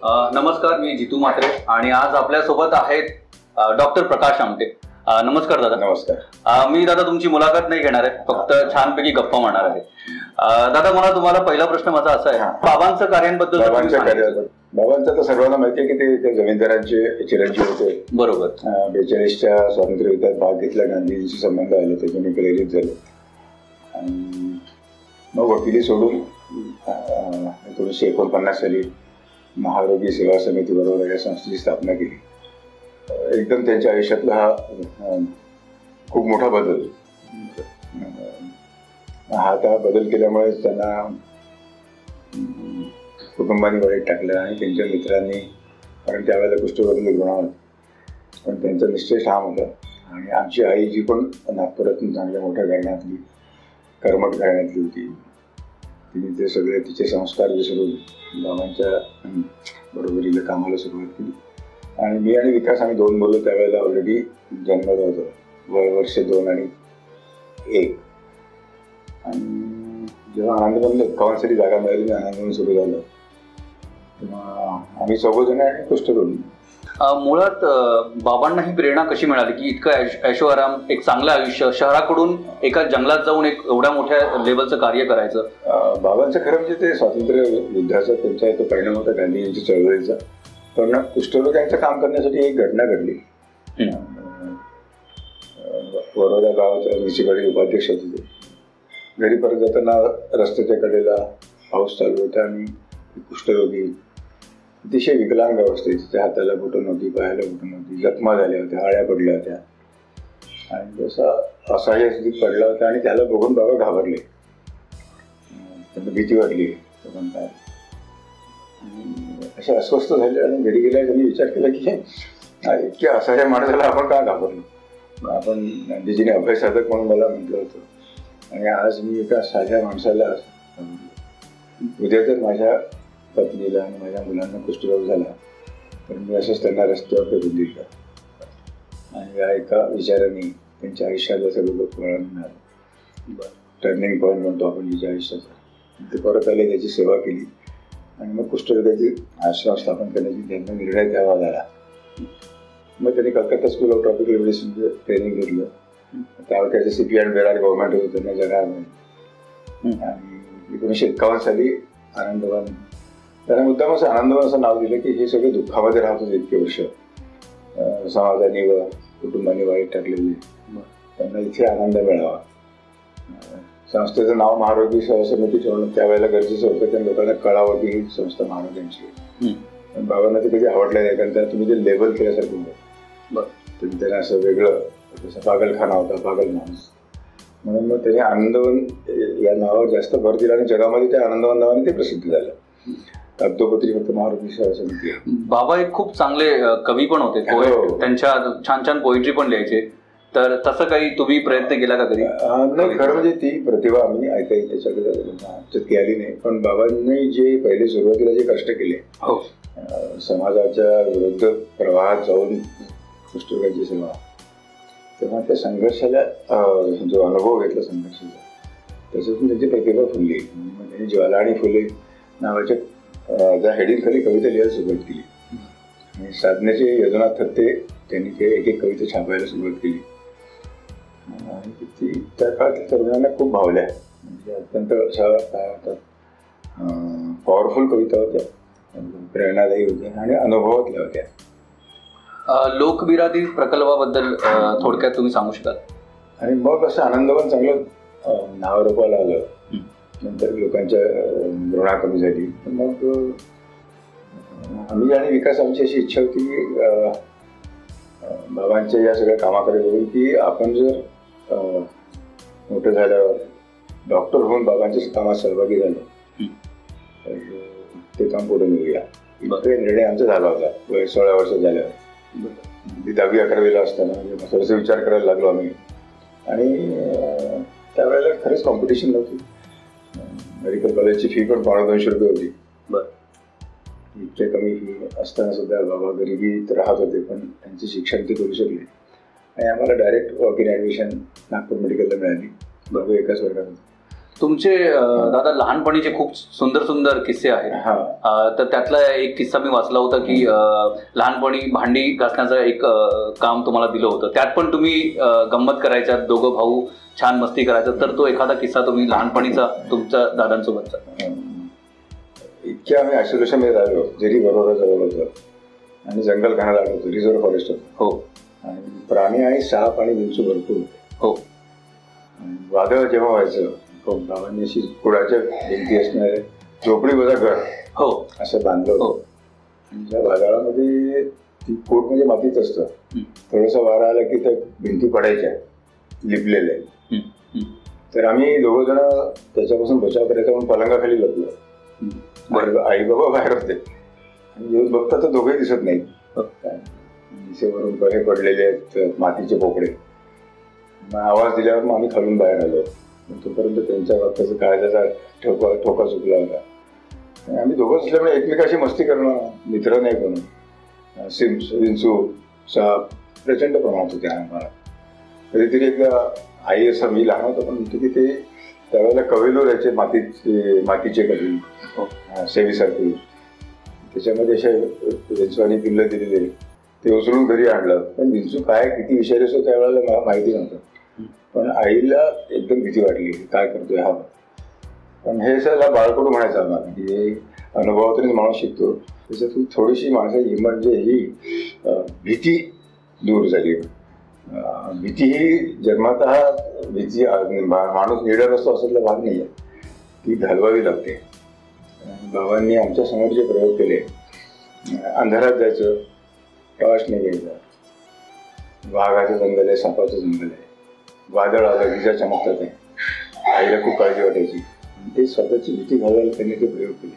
नमस्कार, मी जितू म्हात्रे आणि आज आपल्यासोबत आहेत डॉक्टर प्रकाश आमटे. नमस्कार दादा. नमस्कार. मी दादा तुमची मुलाखत नाही घेणार आहे, फक्त छानपैकी गप्पा मारणार आहे. दादा, मला तुम्हाला पहिला प्रश्न माझा असा आहे, बाबांचं कार्यांबद्दल. बाबांचं तर सर्वांना माहिती आहे की ते जमीनदारांचे चिरंजीव होते. बरोबर. 42च्या स्वातंत्र्य युद्धात भाग घेतला, गांधीजींशी संबंध आले, त्याच्याने प्रेरित झाले आणि मग वकिली सोडून 1949 साली महारोगी सेवा समिती बरोबर या संस्थेची स्थापना केली. एकदम त्यांच्या आयुष्यातला हा खूप मोठा बदल. हा बदल केल्यामुळे त्यांना कुटुंबाने वाईट टाकलं आणि त्यांच्या मित्रांनी, कारण त्यावेळेला कुष्ठरोगी रुग्ण होते, पण त्यांचा निश्चय ठाम होता. आणि आमची आई जी पण नागपुरातून चांगल्या मोठ्या घराण्यातली, कर्मठ घराण्यातली होती, तिने ते सगळे तिचे संस्कार विसरून बाबांच्या बरोबरीला कामाला सुरुवात केली. आणि मी आणि विकास, आम्ही 2 मुलं त्यावेळेला ऑलरेडी जन्मत होतो, वर्ष 2 आणि 1. आणि जेव्हा आनंदवनला 51 साली जागा मिळाली, आनंदवन सुरू झालं, तेव्हा आम्ही 4 जण आणि कुष्ठरोगी. मुळात बाबांना ही प्रेरणा कशी मिळाली की इतकं ऐशोआराम, एक चांगलं आयुष्य, शहराकडून एका जंगलात जाऊन एक एवढ्या मोठ्या लेवलचं कार्य करायचं? बाबांचं खरं म्हणजे ते स्वातंत्र्य युद्धाचा त्यांचा तो परिणाम होता, गांधीजींची चळवळीचा. पण कुष्ठरोग्यांचं काम करण्यासाठी एक घटना घडली. वरोदा गावाच्या ऋषीकडे उपाध्यक्ष होते ते. घरी परत जाताना रस्त्याच्या कडेला पाऊस चालू होता आणि कुष्ठरोगी अतिशय विकलांग अवस्थेत, त्या हाताला बोटं नव्हती, पायाला बोटं नव्हती, जखमा झाल्या होत्या, आळ्या पडल्या होत्या आणि जसा असहाय्य स्थितीत पडला होता. आणि त्याला बघून बाबा घाबरले, त्यांना भीती वाटली. काय असे अस्वस्थ झाले आणि घरी गेल्या त्यांनी विचार केला की इतक्या असहाय्य माणसाला आपण का घाबरलो. आपण गांधीजीने अभयसाधक म्हणून मला म्हटलं होतं आणि आज मी एका साध्या माणसाला, उद्या जर माझ्या पत्नीला आणि माझ्या मुलांना कुष्ठरोग झाला तर मी असंच त्यांना रस्त्यावर फेकून दिल का. आणि या एका विचाराने त्यांच्या आयुष्याला सगळं वळण मिळालं. टर्निंग पॉईंट म्हणतो आपण तिच्या आयुष्याचा. ते परत आले, त्याची सेवा केली आणि मग कुष्ठरोगाची आश्रम स्थापन करण्याची त्यांचा निर्णय द्यावा झाला. मग त्यांनी कलकत्ता स्कूल ऑफ ट्रॉपिकल मेडिसिनचं ट्रेनिंग घेतलं. त्यावर त्याचे CP आणि बेरार गव्हर्नमेंट होतं, त्यांना जगा मिळाली. आणि 1951 साली आनंदवन, त्यांना मुद्दाम असं आनंदवन असं नाव दिलं की हे सगळे दुःखामध्ये राहत होते इतके वर्ष, समाजाने व कुटुंबाने वाईट टाकलेले, त्यांना इथे आनंद मिळावा. संस्थेचं नाव महारोगी सेवा समिती ठेवणं त्यावेळेला गरजेचं होतं, कारण लोकांना कळावं की ही संस्था महारोग्यांची. पण बाबांना ते कधी आवडलं नाही, कारण तुम्ही ते लेबल केल्यासारखं होतं. तुम्ही त्यांना असं वेगळं, जसं पागलखाना होता, पागल माणूस, म्हणून मग त्याने आनंदवन या नावावर जास्त भर दिला आणि जगामध्ये त्या आनंदवन नावाने ते प्रसिद्ध झालं. कागदोपत्री फक्त महारोगी सेवा समिती. बाबा एक खूप चांगले कवी पण होते, त्यांच्या छान छान पोएट्री पण लिहायचे. तर तसं काही तुम्ही प्रयत्न केला का कधी? नाही, खरं म्हणजे ती प्रतिभा आम्ही ऐकायची त्याच्याकडे आमच्यात आली नाही. पण बाबांनी जे पहिले सुरुवातीला जे कष्ट केले, समाजाच्या विरुद्ध प्रवाहात जाऊन कुष्ठरोगांची सेवा, तेव्हा त्या संघर्षाला जो अनुभव घेतला संघर्षाचा, त्याच्यातून त्याची प्रतिभा फुलली. मग त्यांनी ज्वाला आणि फुले नावाच्या ज्या हेडिंगखाली कविता लिहायला सुरुवात केली आणि साधनेचे यजनाथ थत्ते त्यांनी ते एक एक कविता छापायला सुरुवात केली. आणि ती त्या काळातील तरुणांना खूप भावल्या. म्हणजे अत्यंत अशा काय होतात, पॉवरफुल कविता होत्या, प्रेरणादायी होत्या आणि अनुभवातल्या होत्या. लोकबिरादी प्रकल्पाबद्दल थोडक्यात तुम्ही सांगू शकाल? आणि मग असं आनंदवन चांगलं नावारूपाला आलं. नंतर लोकांच्या ऋणा कमी झाली. मग आम्ही आणि विकास, आमची अशी इच्छा होती की बाबांच्या या सगळ्या कामाकडे बघून की आपण जर मोठं झाल्यावर डॉक्टर होऊन बाबांच्या कामात सहभागी झालो तर ते काम पुढे नेऊया. इतका निर्णय आमचा झाला होता 16 वर्ष झाल्यावर. ती 10वी 11वीला असताना म्हणजे थोडासा विचार करायला लागलो आम्ही. आणि त्यावेळेला खरंच कॉम्पिटिशन नव्हती. मेडिकल कॉलेजची फी पण 250 रुपये होती. इतक्या कमी फी असताना सुद्धा बाबा गरिबीत राहत होते, पण त्यांचे शिक्षण ते करू शकले आणि आम्हाला direct walk in admission Nagpur मेडिकलला मिळाली. बाबा एकाच वर्गात होते. तुमचे दादा लहानपणीचे खूप सुंदर सुंदर किस्से आहेत. तर त्यातला एक किस्सा मी वाचला होता की लहानपणी भांडी घासण्याचं एक काम तुम्हाला दिलं होतं. त्यात पण तुम्ही गंमत करायच्या, दोघं भाऊ छान मस्ती करायचं. तर तो एखादा किस्सा तुम्ही लहानपणीचा तुमच्या दादांसोबतचा. इतक्या आम्ही आयसोलेशन मध्ये राहिलो, जरी बरोबर जवळ होतं आणि जंगल घाणाला आलो होतो, रिझर्व फॉरेस्ट होतं. हो. आणि प्राणी आणि साप आणि विंचू भरपूर होते. हो. वादळ जेव्हा व्हायचं, गावांनी अशी कुडाच्या भिंती असणारे झोपडी बघा घर हो असं बांधलं होतं. आणि त्या वादळामध्ये ती कोट म्हणजे मातीच असतं, थोडासा वारा आला की त्या भिंती पडायच्या लिपलेल्या. तर आम्ही दोघं जण त्याच्यापासून बचाव करायचा म्हणून पलंगाखाली लपलो. आई बाबा बाहेर होते आणि येऊन बघता तर दोघेही दिसत नाहीत. दिसेवरून बरे पडलेले आहेत मातीचे पोपडे. मग आवाज दिल्यावर मग आम्ही खालून बाहेर आलो. तोपर्यंत त्यांच्या बाबतीचा काळजाचा ठोका चुकला होता. आणि आम्ही दोघंच असल्यामुळे एकमेकाशी मस्ती करणं, मित्र नाही कोण. विंचू साप प्रचंड प्रमाणात होते आम्हाला. कधीतरी एकदा आई असं, मी लहान होतो पण म्हणतो की ते त्यावेळेला कवेलूर यायचे मातीचे कधी सेवीसारखे, त्याच्यामध्ये असे विंचू आणि पिल्लं दिलेले ते उचलून घरी आणलं. पण विंचू काय किती विषारी असतो त्यावेळेला मला माहिती नव्हतं. पण आईला एकदम भीती वाटली, काय करतोय हा. पण हे सगळं बाळकडू म्हणायचं आम्हाला की अनुभवातून माणूस शिकतो. त्याच्यातून थोडीशी माणसाची म्हणजे ही भीती दूर झाली. भीती ही जन्मतः भीती माणूस निडर असतो असातला भाग नाही आहे, ती घालवावी लागते. बाबांनी आमच्या समोर जे प्रयोग केले, अंधारात जायचं, टॉर्च नाही घ्यायचा, वाघाचं जंगल आहे, सापाचं जंगल आहे, वादळ आलं, विजा चमकतात आहे, आईला खूप काळजी वाटायची. ते स्वतःची भीती घालवायला त्यांनी ते प्रयोग केले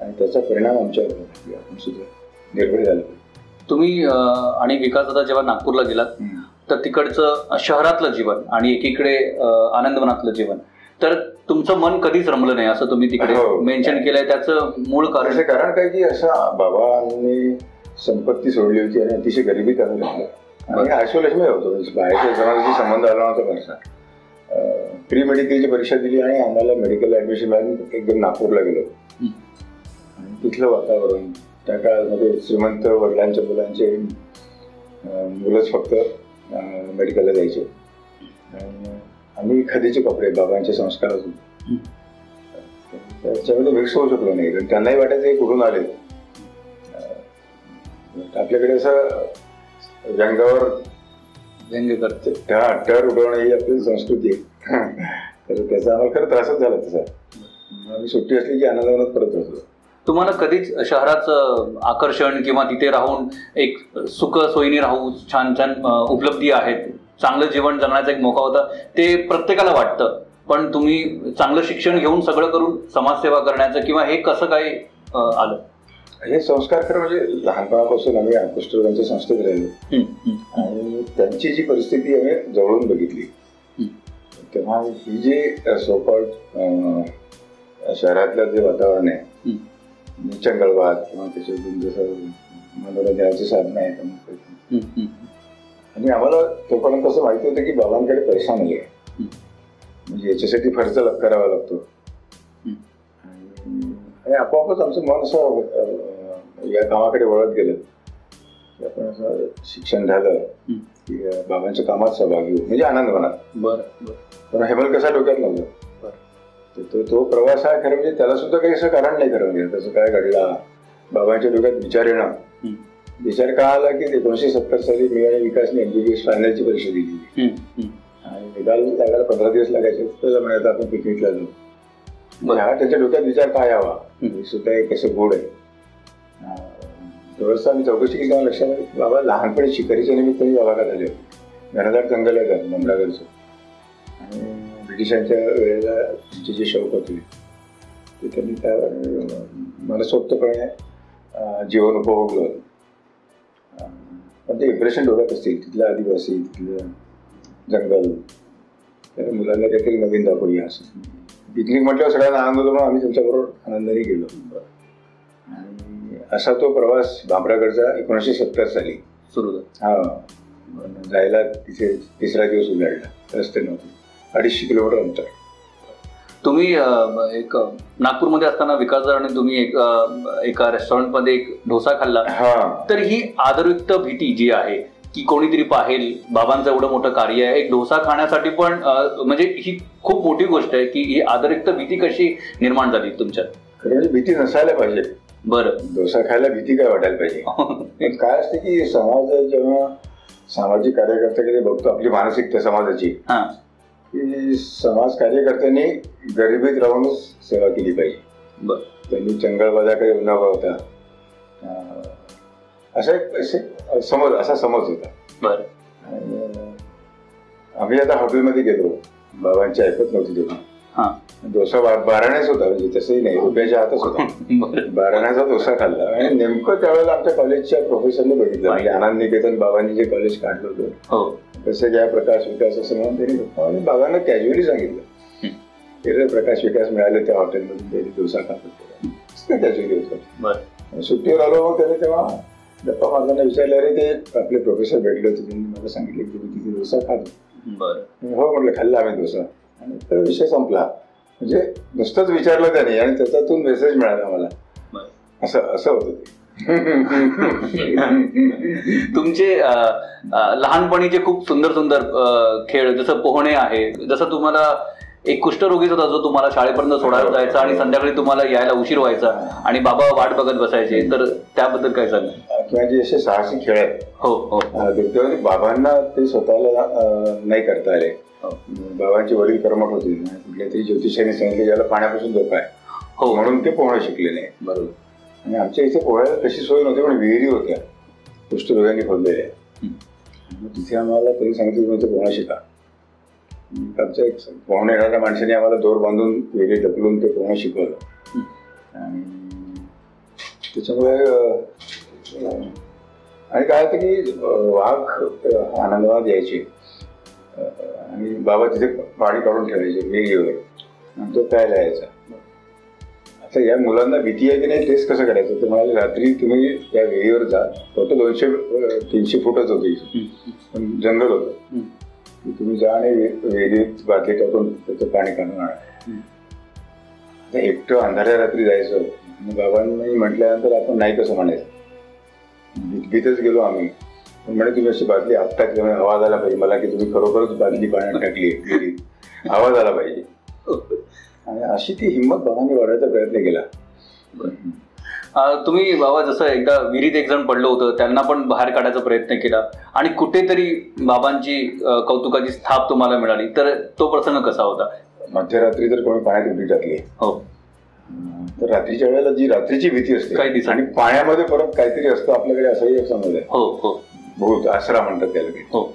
आणि त्याचा परिणाम आमच्यावर झाला की आपण सुद्धा निर्भय झालो. तुम्ही आणि विकास दादा जेव्हा नागपूरला गेलात तर तिकडचं शहरातलं जीवन आणि एकीकडे आनंदवनातलं जीवन, तर तुमचं मन कधीच रमलं नाही असं तुम्ही तिकडे मेन्शन केलंय. त्याचं मूळ कारण काय की असं बाबांनी संपत्ती सोडली होती आणि अतिशय गरिबीत आम्ही राहिलो आणि आयसोलेशन होतो. बाहेरच्या जणांशी संबंध आला नव्हता फारसा. प्री मेडिकलची परीक्षा दिली आणि आम्हाला मेडिकल ऍडमिशन मिळाली. एकदम नागपूरला गेलो आणि तिथलं वातावरण, त्या काळामध्ये श्रीमंत वडिलांच्या मुलांचे मुलंच फक्त मेडिकलला जायचे आणि आम्ही खदीचे कपडे, बाबांचे संस्कार होते, त्याच्यामध्ये मिक्स होऊ शकलो नाही. कारण त्यांनाही वाटायचं हे कुठून आले. आपल्याकडे असं व्यंगावर व्यंग करते, टर उडवणं ही आपली संस्कृती आहे. तर त्याचा आम्हाला खरं त्रासच झाला तसा. आम्ही सुट्टी असली की आनंदवनात परत होतो. तुम्हाला कधीच शहराचं आकर्षण किंवा तिथे राहून एक सुख सोयीने राहू, छान छान उपलब्धी आहेत, चांगलं जीवन जगण्याचा एक मोका होता, ते प्रत्येकाला वाटतं. पण तुम्ही चांगलं शिक्षण घेऊन सगळं करून समाजसेवा करण्याचं किंवा हे कसं काय आलं? हे संस्कार खरं म्हणजे लहानपणापासून आम्ही कुष्ठरोगांच्या संस्थेत राहिलो आणि त्यांची जी परिस्थिती आम्ही जवळून बघितली, तेव्हा ही जी सोकॉल्ड शहरातलं जे वातावरण आहे, चंगळवाद किंवा त्याच्यातून जसं मनोरंजनाची साधनं आहेत, आणि आम्हाला तोपर्यंत असं माहिती होतं की बाबांकडे पैसा नाही आहे, म्हणजे याच्यासाठी खर्च करावा लागतो. आणि आपोआपच आमचं मन असं या कामाकडे वळत गेलं की आपण असं शिक्षण झालं की बाबांच्या कामात सहभागी होऊ, म्हणजे आनंदवनात. बरं. पण हेमल कसा डोक्यात नव्हतं. तो प्रवास आहे खरं, म्हणजे त्याला सुद्धा काही असं कारण नाही खरं. म्हणजे तसं काय घडला, बाबांच्या डोक्यात विचार येणं. विचार का आला की 1970 साली मी आणि विकासने MBBS फायनलची परीक्षा दिली आणि निकाल लागायला 15 दिवस लागायचे. त्याला म्हणायचं आपण पिकनिकला जाऊ. हा त्याच्या डोक्यात विचार काय यावा, सुद्धा एक असं गोड आहे. थोडंसं आम्ही चौकशी केली तेव्हा लक्षात आलं की बाबा लहानपणी शिकारीच्या निमित्ताने बाबागात आले होते. घनदाट जंगल आहे बंबरागडचं, आणि ब्रिटिशांच्या वेळेला त्यांचे जे शौक होते ते त्यांनी त्या मनसोक्तपणे जीवन उपभोगलं होतं. पण ते इम्प्रेशन डोक्यात असतील, तिथलं आदिवासी, तिथलं जंगल, त्या मुलांना काहीतरी नवीन दाखवूया असं. पिकनिक म्हटल्यावर सगळ्यांना आनंद होतो, म्हणून आम्ही त्यांच्याबरोबर आनंदाने गेलो. आणि असा तो प्रवास भामरागडचा 1970 साली सुरू झाला. जायला तिथे तिसरा दिवस उजाडला, रस्ते नव्हते, 250 किलोमीटर अंतर. तुम्ही एक नागपूरमध्ये असताना विकासदार आणि तुम्ही एका रेस्टॉरंटमध्ये एक डोसा खाल्ला, तर ही आदरयुक्त भीती जी आहे की कोणीतरी पाहेल, बाबांचं एवढं मोठं कार्य आहे, एक डोसा खाण्यासाठी पण म्हणजे ही खूप मोठी गोष्ट आहे की ही आदरयुक्त भीती कशी निर्माण झाली तुमच्यात? खरं भीती नसायला पाहिजे. बरं, डोसा खायला भीती काय वाटायला पाहिजे? काय असते की समाज जेव्हा सामाजिक कार्यकर्त्याकडे बघतो, आपली मानसिकता समाजाची, की समाज कार्यकर्त्यांनी गरिबीत राहूनच सेवा केली पाहिजे. त्यांनी चंगळवादाकडे न वळता असा समज होता. आम्ही आता हॉटेलमध्ये गेलो, बाबांची ऐकत नव्हती तेव्हा. डोसा 12 होता, म्हणजे तसंही नाही, रुपयाच्या हातच होता. 12 डोसा खाल्ला आणि नेमकं त्यावेळेला आमच्या कॉलेजच्या प्रोफेसरने बघितलं, म्हणजे आनंद निकेतन बाबांनी जे कॉलेज काढलं होतं तसं घ्या प्रकाश विकास असं म्हणून त्यांनी बाबांना कॅज्युअली सांगितलं, प्रकाश विकास मिळाले त्या हॉटेलमधून, त्यांनी डोसा खात होते, कॅज्युअली होतं. सुट्टीवर आलो, मग त्याने तेव्हा गप्पा मारताना विचारलं, अरे ते आपले प्रोफेसर भेटले होते, त्यांनी मला सांगितलं की तुम्ही तिथे डोसा खातो. हो म्हटलं, खाल्ला आम्ही डोसा, आणि तो विषय संपला. म्हणजे नुसतंच विचारलं त्याने आणि त्याच्यातून मेसेज मिळाला मला, असं होतं ते. तुमचे लहानपणीचे खूप सुंदर सुंदर खेळ, जसं पोहणे आहे, जसं तुम्हाला एक कुष्ठरोगीच होता जो तुम्हाला शाळेपर्यंत सोडायला जायचा आणि संध्याकाळी तुम्हाला यायला उशीर व्हायचा आणि बाबा वाट बघत बसायचे, तर त्याबद्दल काय सांगा? किंवा जे असे साहसी खेळ आहेत, हो, बाबांना ते स्वतःला नाही करता आले. बाबांचे वडील कर्मठ होते, कुठल्या तरी ज्योतिषाने सांगितले ज्याला पाण्यापासून धोका आहे, म्हणून ते पोहणं शिकले नाही. बरोबर. आणि आमच्या इथे पोहायला तशी सोय नव्हती, पण विहिरी होत्या कुष्ठरोग्यांनी खोदलेल्या. तिथे आम्हाला तरी सांगितलं की पोहणं शिका. आमच्या एक पोहणं येणाऱ्या माणसाने आम्हाला दोर बांधून विहिरी ढकलून ते पोहणं शिकवलं. आणि त्याच्यामुळे आणि काय होतं की वाघ आनंदवाद यायचे आणि बाबा तिथे पाणी काढून ठेवायचे विहिरीवर, आणि तो प्यायला यायचा. आता या मुलांना भीती आहे की नाही तेच कसं करायचं, तर म्हणाले रात्री तुम्ही त्या विहिरीवर जा, फक्त 200-300 फुटच होती, पण जंगल होतं, तुम्ही जा आणि विहिरीत बाटली टाकून त्याचं पाणी काढून आणा. आता एकटं अंधाऱ्या रात्री जायचं, आणि बाबांनी म्हटल्यानंतर आपण नाही कसं म्हणायचं, भीतच गेलो आम्ही. पण म्हणे तुम्ही अशी बाटली आत टाकल्यामुळे आवाज आला पाहिजे मला की तुम्ही खरोखरच बाटली पाण्यात टाकली, आवाज आला पाहिजे. आणि अशी ती हिंमत बाबांनी वाढवायचा प्रयत्न केला. तुम्ही बाबा जसं एकदा विहिरीत एक जण पडलं होतं, त्यांना पण बाहेर काढायचा प्रयत्न केला आणि कुठेतरी बाबांची कौतुकाची थाप तुम्हाला मिळाली, तर तो प्रसंग कसा होता? मध्यरात्री जर कोणी पाण्यात उडी टाकली, हो, तर रात्रीच्या वेळेला जी रात्रीची भीती असते आणि पाण्यामध्ये परत काहीतरी असतं आपल्याकडे, असाही एक समज आहे. हो हो, बहुत आसरा म्हणतात त्याला. हो,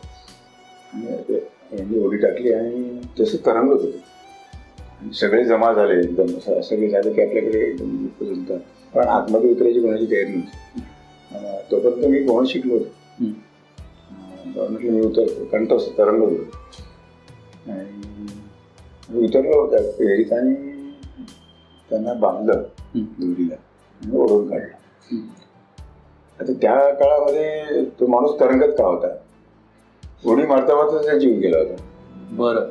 यांनी उडी टाकली आणि तसं तरंगत होते, सगळे जमा झाले एकदम, सगळे झाले की आपल्याकडे एकदम, पण आतमध्ये उतरायची कोणाची तयारी नव्हती. तोपर्यंत मी पोहणं शिकलो होतो, म्हटलं मी उतरतो, कारण तसं तरंगत होतं. आणि उतरलो त्या विहिरीत आणि त्यांना बांधलं दोरीला आणि ओढून काढलं. आता त्या काळामध्ये तो माणूस तरंगत का होता, उडी मारता मारता त्याचा जीव गेला होता. बरं.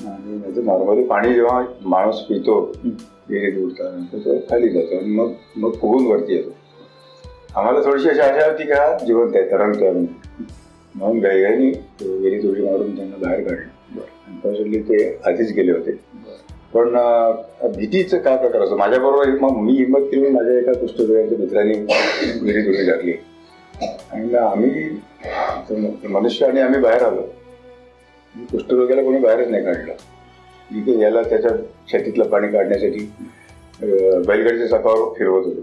आणि नॉर्मली पाणी जेव्हा माणूस पितो विहिरीत उडताना तो खाली जातो आणि मग फुगून वरती येतो. आम्हाला थोडीशी अशी आशा होती की हा जिवंत आहे, तरंगतोय, म्हणून गाईगाईनी विहिरीत उडी मारून त्यांना बाहेर काढलं. अनफॉर्च्युनेटली ते आधीच गेले होते. पण भीतीचं काय प्रकार असतो माझ्याबरोबर, मग मी हिंमत केली, माझ्या एका कुष्ठरोग्याच्या मित्रांनी विहिरीत उडी टाकली आणि आम्ही मनुष्य आणि आम्ही बाहेर आलो. कुष्ठरोग्याला कोणी बाहेरच नाही काढलं. इथे याला त्याच्या शेतीतलं पाणी काढण्यासाठी बैलगाडीच्या चाकावर फिरवत होतो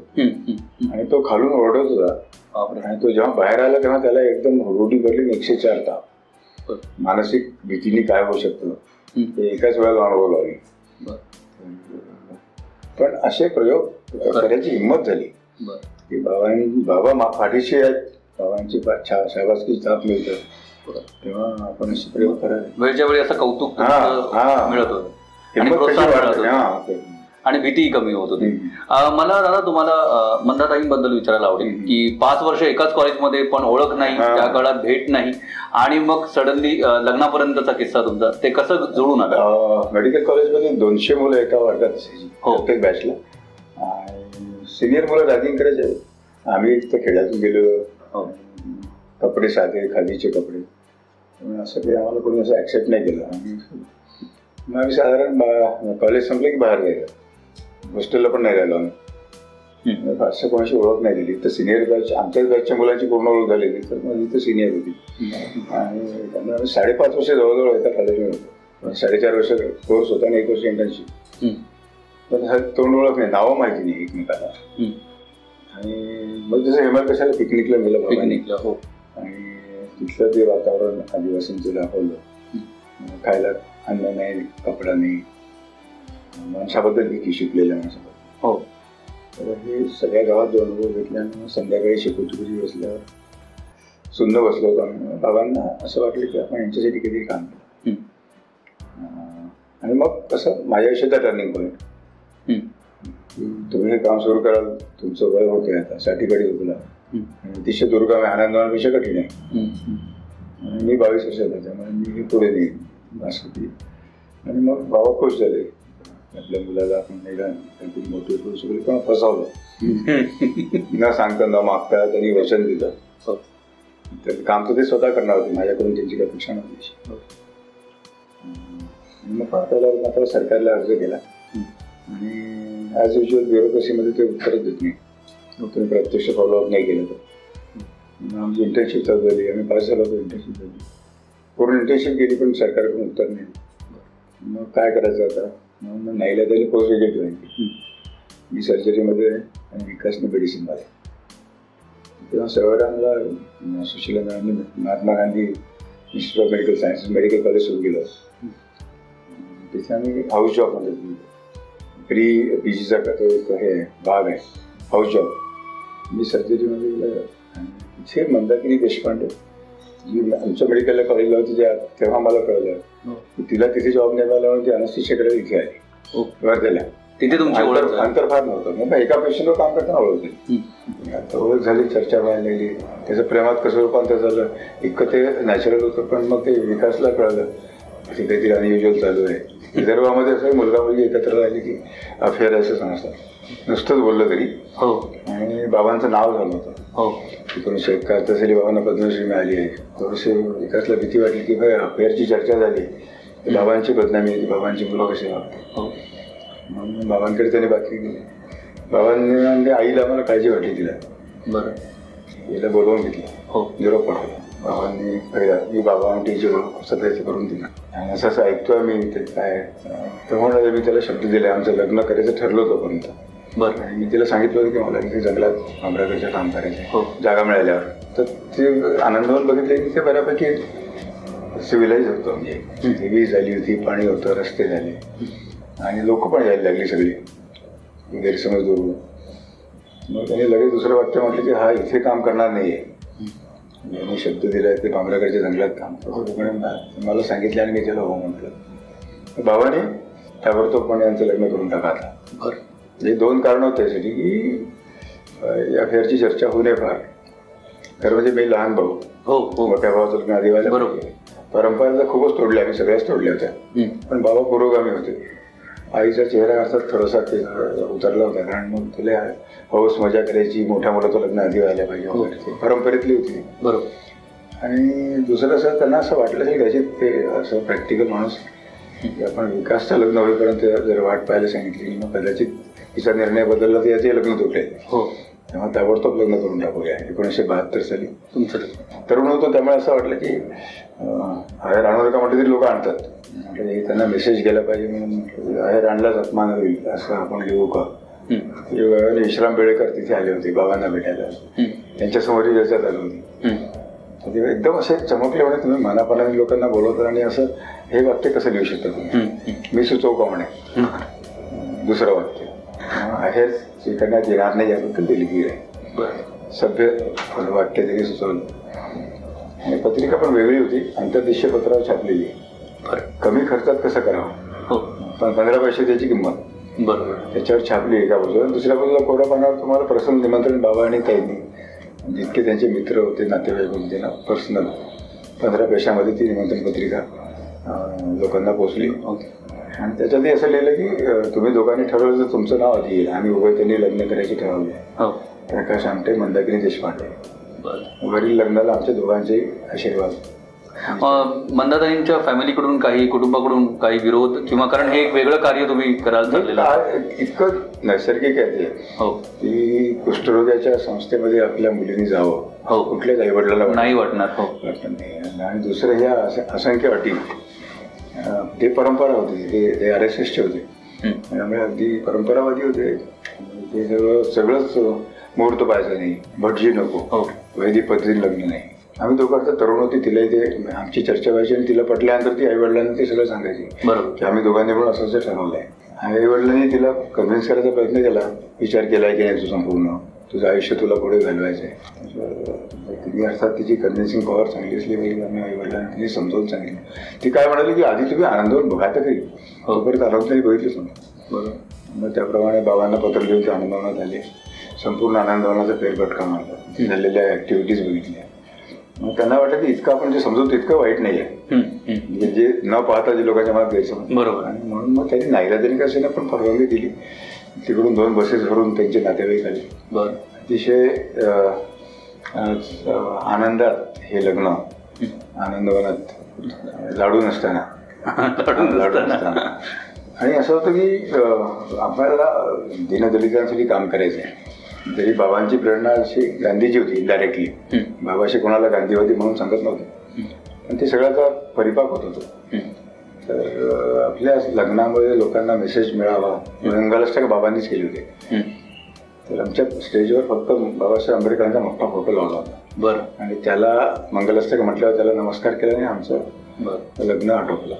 आणि तो खालून ओरडत होता. आणि तो जेव्हा बाहेर आला तेव्हा त्याला एकदम हुरहुरी भरली, 104 ताप. मानसिक भीतीने काय होऊ शकतं ते एकाच वेळेला अनुभव लागली. पण असे प्रयोग करायची हिंमत झाली की बाबा पाठीशी आहेत, बाबांची शाबासकी ताप मिळतं, तेव्हा आपण असे प्रयोग करायचे. वेळच्या वेळी असं कौतुक मिळत होतं. आणि भीतीही कमी होत होती. मला दादा तुम्हाला मंदाताईंबद्दल विचारायला आवडेल की 5 वर्ष एकाच कॉलेजमध्ये पण ओळख नाही, त्या काळात भेट नाही आणि मग सडनली लग्नापर्यंतचा किस्सा तुमचा, ते कसं जुळून आलं? मेडिकल कॉलेजमध्ये 200 मुलं एका वर्गात असायची प्रत्येक बॅचला, आणि सिनियर मुलं रॅगिंग करायचे. आम्ही तिथं खेळातून गेलो, कपडे साधे खादीचे कपडे, असं काही आम्हाला कोणी असं ऍक्सेप्ट नाही केलं. मग आम्ही साधारण कॉलेज संपलं की बाहेर गेलो, हॉस्टेलला पण नाही राहिलो आम्ही. फारसं कोणाशी ओळख नाही दिली. तर सिनियर बॅच, आमच्याच बॅचच्या मुलांची पूर्ण ओळख झालेली, तर मग इथं सिनियर होती आणि त्यांना आम्ही 5.5 वर्ष जवळजवळ एका कॉलेजमध्ये होतो. 4.5 वर्ष कोर्स होता आणि 1 वर्ष इंटर्नशिप. पण तोंड ओळख नाही, नावं माहिती नाही एकमेकाला. आणि मग जसं हेमल कशाला पिकनिकला गेलं पिकनिकला, हो, आणि तिथलं ते वातावरण आदिवासींचं दाखवलं. खायला अन्न नाही, कपडा नाही, माणसाबद्दल भीती, शिकलेल्या माणसाबद्दल. हो, तर हे सगळ्या गावात जो अनुभव घेतल्यानं संध्याकाळी शेकोटीपुरी बसल्यावर सुंदर बसलो होतो आम्ही. बाबांना असं वाटलं की आपण यांच्यासाठी किती काम केलं. आणि मग कसं माझ्या आयुष्याचा टर्निंग पॉईंट, तुम्ही हे काम सुरू कराल, तुमचं वय होते आता 60कडे तुला, आणि अतिशय दुर्गम आहे, आनंदवानपेक्षा कठीण आहे. मी 22 वर्षाचा, त्यामुळे मी हे पुढे नेईन असं होती. आणि मग बाबा खुश झाले, आपल्या मुलाला आपण नाही काहीतरी मोटिवेट करू शकलो. किंवा फसवलं न सांगता न मागता त्यांनी वचन दिलं. तर काम तर ते स्वतः करणार होते, माझ्याकडून त्यांची काही अपेक्षा नव्हती. मग आता सरकारला अर्ज केला आणि ॲज युजल ब्युरोक्रेसीमध्ये ते उत्तरच देत नाही, तुम्ही प्रत्यक्ष फॉलोअप नाही केलं तर. आमची इंटर्नशिप चालू झाली, आम्ही पास झालो होतो. इंटर्नशिप झाली, पूर्ण इंटर्नशिप केली, पण सरकारकडून उत्तर नाही. मग काय करायचं आता? मग नाहीला त्याला पोस्ट ग्रॅज्युएट व्हायची. मी सर्जरीमध्ये आणि विकासने मेडिसिनमध्ये. तेव्हा सर्वांना सुशीला मॅडमने Mahatma Gandhi institute of medical sciences medical college सुरू केलं. तिथे आम्ही हाऊस जॉबमध्ये PGचा तो एक हे भाग आहे, हाऊस जॉब. मी सर्जरीमध्ये गेलं आणि तिथे मंदाकिनी देशपांडे जी आमच्या मेडिकल कॉलेजला होती, तेव्हा मला कळलं की तिला तिथे जॉब नाही मिळाला म्हणून ती अनस्थिशियाकडे इथे आली वर्धेला. तिथे तुमची अंतर फार नव्हतं. मग एका पेशंटवर काम करताना ओळख झाली. आता ओळख झाली, चर्चा व्हायला लागली, त्याचं प्रेमात कसं रूपांतर झालं. इतकं ते नॅचरल होतं, पण मग ते विकासला कळलं की काहीतरी अनयुज्युअल चालू आहे. विदर्भामध्ये असं मुलगा मुलगी एकत्र राहिली की अफेअर असं समजतात, नुसतंच बोललं तरी. हो, आणि बाबांचं नाव झालं होतं. हो, 1971 साली बाबांना पद्मश्री मिळाली आहे. थोडीशी विकासला भीती वाटली की भाई अफेअरची चर्चा झाली, बाबांची बदनामी होती, बाबांची मुलं कशी वाटते. म्हणून बाबांकडे त्याने बातमी दिली. बाबांनी आईला आम्हाला काळजी वाटली, तिला बरं हिला बोलवून घेतलं. हो, निरोप पाठवला. बाबांनी पहिला मी बाबा टीचर सध्याचे करून दिला. आणि असं असं ऐकतोय मी ते काय, तर म्हणून मी त्याला शब्द दिले, आमचं लग्न करायचं ठरलं होतं पर्यंत. बरं, आणि मी तिला सांगितलं होतं की मला इथे जंगलात आंबराकडचं काम करायचं. हो, जागा मिळाल्यावर तर ते आनंदवन बघितले की ते बऱ्यापैकी सिव्हिलाइज होतं. म्हणजे वीज झाली होती, पाणी होतं, रस्ते झाले आणि लोक पण यायला लागली सगळी, गैरसमज दूर. मग त्याने लगेच दुसरं वाक्य म्हटलं की हा इथे काम करणार नाही आहे, यांनी शब्द दिला ते भामरागडच्या जंगलात काम करतो. मला सांगितलं आणि मी त्याला हो म्हटलं. बाबाने ताबडतोबपणे यांचं लग्न करून टाका आता. बरं, हे 2 कारणं होते त्यासाठी की या अफेअरची चर्चा होऊ नये फार. खरं म्हणजे मी लहान भाऊ, हो हो, मोठ्या भावाचं लग्न आधी व्हायला. बरोबर, परंपरा खूपच तोडल्या, आम्ही सगळ्याच तोडल्या होत्या. पण बाबा पुरोगामी होते. आईचा चेहरा अर्थात थोडासा ते उतरला होता, कारण मग तिला हौस मजा करायची, मोठ्या मुलाचं लग्न आधी व्हायला पाहिजे वगैरे, परंपरेतली होती. बरोबर. आणि दुसरं असं त्यांना असं वाटलं असेल कदाचित ते असं प्रॅक्टिकल माणूस की आपण विकासचं लग्न होईपर्यंत जर वाट पाहायला सांगितली, मग कदाचित तिचा निर्णय बदलला तर याचे लग्न तुटेल. हो, तेव्हा ताबडतोब लग्न करून टाकूया. 1972 साली तुमचं तरुण होतो, त्यामुळे असं वाटलं की बाहेर आणू नका म्हटलं तरी लोक आणतात. म्हटलं त्यांना मेसेज गेला पाहिजे म्हणून बाहेर आणलाच अपमान होईल असं आपण लिहू का. विश्राम बेळेकर तिथे आले होते बाबांना भेटायला, त्यांच्यासमोरही चर्चा चालू होती. एकदम असे चमकले म्हणे, तुम्ही मनापणाने लोकांना बोलवता आणि असं हे वाक्य कसं लिहू शकता तुम्ही, मी सुचवू का म्हणे. दुसरं वाक्य अखेर स्वीकारण्यात येणार नाही याबद्दल दिलगीर आहे. सभ्य वाक्य तरी सुचवलं. आणि पत्रिका पण वेगळी होती, आंतरदेशीय पत्रावर छापलेली. कमी खर्चात कसं करावं, पण 15 पैसे त्याची किंमत. बरोबर. त्याच्यावर छापली एका बाजूला, दुसऱ्या बाजूला कोऱ्या पानावर तुम्हाला पर्सनल निमंत्रण बाबा आणि ताईंनी, जितके त्यांचे मित्र होते, नातेवाईक होते, त्यांना पर्सनल 15 पेशामध्ये ती निमंत्रण पत्रिका लोकांना पोचली. आणि त्याच्यातही असं लिहिलं की तुम्ही दोघांनी ठरवलं तर तुमचं नाव आधी येईल. आम्ही उभं त्यांनी लग्न करायचे ठरवले, प्रकाश आमटे, मंदाकिनी देशपांडे. वरील लग्नाला आमच्या दोघांचे आशीर्वाद. मंदाताईंच्या फॅमिलीकडून काही, कुटुंबाकडून काही विरोध किंवा, कारण हे एक वेगळं कार्य तुम्ही करायला चाललेलं इतकं नैसर्गिक आहे ते. हो, की कुष्ठरोग्याच्या संस्थेमध्ये आपल्या मुलींनी जावं, हो, कुठल्याच आई वडिलांना नाही वाटणार. हो, आणि दुसरं ह्या असंख्य अटी, ते परंपरा होती, ते RSSचे होते, त्यामुळे अगदी परंपरावादी होते. ते सगळंच मुहूर्त पाहायचं नाही, भटजी नको, वैदिक पद्धतीने लग्न नाही. आम्ही दोघांचं तरुण होती, तिलाही ते आमची चर्चा व्हायची आणि तिला पटल्यानंतर ती आई वडिलांनी ते सगळं सांगायची. बरोबर, की आम्ही दोघांनी पण असं ठरवलंय. आई वडिलांनी तिला कन्व्हिन्स करायचा प्रयत्न केला, विचार केलाय की नाही तू संपूर्ण, तुझं आयुष्य तुला पुढे घालवायचंय. तिने अर्थात तिची कन्व्हिन्सिंग पॉवर चांगली असली पाहिजे. आम्ही आई वडिलांनी तिने समजावून सांगितलं. ती काय म्हणाली की आधी तुम्ही आनंदवन बघा तर काही, परत आनंदही बघितलंच नाही. बरोबर. मग त्याप्रमाणे बाबांना पत्र लिहून ते आनंदवनात आले. संपूर्ण आनंदवनाचा फेरफटका मारला, झालेल्या ऍक्टिव्हिटीज बघितल्या. मग त्यांना वाटलं की इतकं आपण जे समजतो तितकं वाईट नाही आहे, जे न पाहता जे लोकांच्या मनात गैरसमज. बरोबर. आणि म्हणून मग त्यांनी नाईलाजाने कसे पण परवानगी दिली. तिकडून 2 बसेस भरून त्यांचे नातेवाईक आले. बरं. अतिशय आनंदात हे लग्न आनंदवनात लाडू नसताना. आणि असं होतं की आपल्याला दीनदलितांसाठी काम करायचं आहे. तरी बाबांची प्रेरणा अशी गांधीजी होती इनडायरेक्टली. बाबाशी कोणाला गांधीवादी म्हणून सांगत नव्हते, पण ते सगळ्याचा परिपाक होत होतो. तर आपल्या लग्नामध्ये लोकांना मेसेज मिळावा, मंगलाष्टक बाबांनीच केली होती. तर आमच्या स्टेजवर फक्त बाबासाहेब आंबेडकरांचा मोठा फोटो लावला होता. बरं. आणि त्याला मंगलाष्टक म्हटल्यावर त्याला नमस्कार केला आणि आमचं लग्न आटोपलं.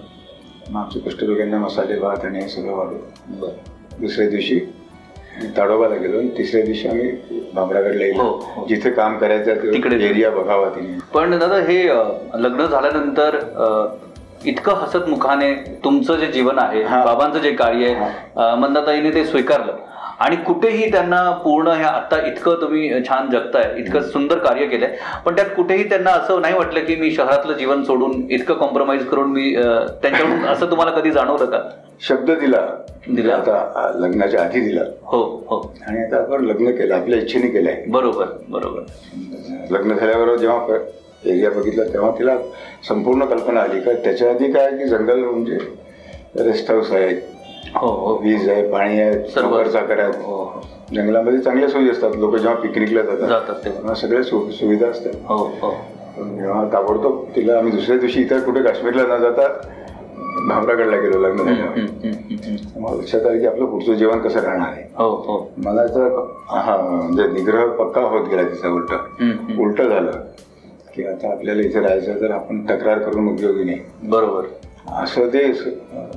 मग आमच्या कुष्ठरोग्यांना मसाले भात आणि हे सगळं वाढवलं. दुसऱ्या दिवशी ताडोबाला गेलो आणि तिसऱ्या दिवशी आम्ही भामरागडला गेलो, जिथे काम करायचं तिकडे एरिया बघावा तिने. पण दादा, हे लग्न झाल्यानंतर इतकं हसत मुखाने तुमचं जे जीवन आहे, बाबांचं जे कार्य आहे, मंदाताईने ते स्वीकारलं आणि कुठेही त्यांना पूर्ण ह्या आता इतकं तुम्ही छान जगताय, इतकं सुंदर कार्य केलंय, पण त्यात कुठेही त्यांना असं नाही वाटलं की मी शहरातलं जीवन सोडून इतकं कॉम्प्रोमाइज करून मी त्यांच्याकडून, असं तुम्हाला कधी जाणवलं का? शब्द दिला आता लग्नाच्या आधी दिला. हो हो. आणि आता आपण लग्न केलं, आपल्या इच्छेने केलंय. बरोबर बरोबर. लग्न झाल्याबरोबर जेव्हा एरिया बघितला तेव्हा तिला संपूर्ण कल्पना आली का त्याच्या आधी काय की जंगल म्हणजे रेस्ट हाऊस आहे, वीज आहे, पाणी आहे, सर्व चाकर आहेत. जंगलामध्ये चांगल्या सोयी असतात. लोक जेव्हा पिकनिकला जातात तेव्हा सगळ्या सुविधा असतात. जेव्हा ताबडतोब तिला आम्ही दुसऱ्या दिवशी इतर कुठे काश्मीरला न जाता भामरागडला गेलो लग्न झाल्यावर. मला लक्षात आलं की आपलं पुढचं जेवण कसं राहणार आहे. मला म्हणजे निग्रह पक्का होत गेला तिचा. उलट झालं की आता आपल्याला इथे राहायचं तर आपण तक्रार करून उपयोगी नाही. बरोबर. असं ते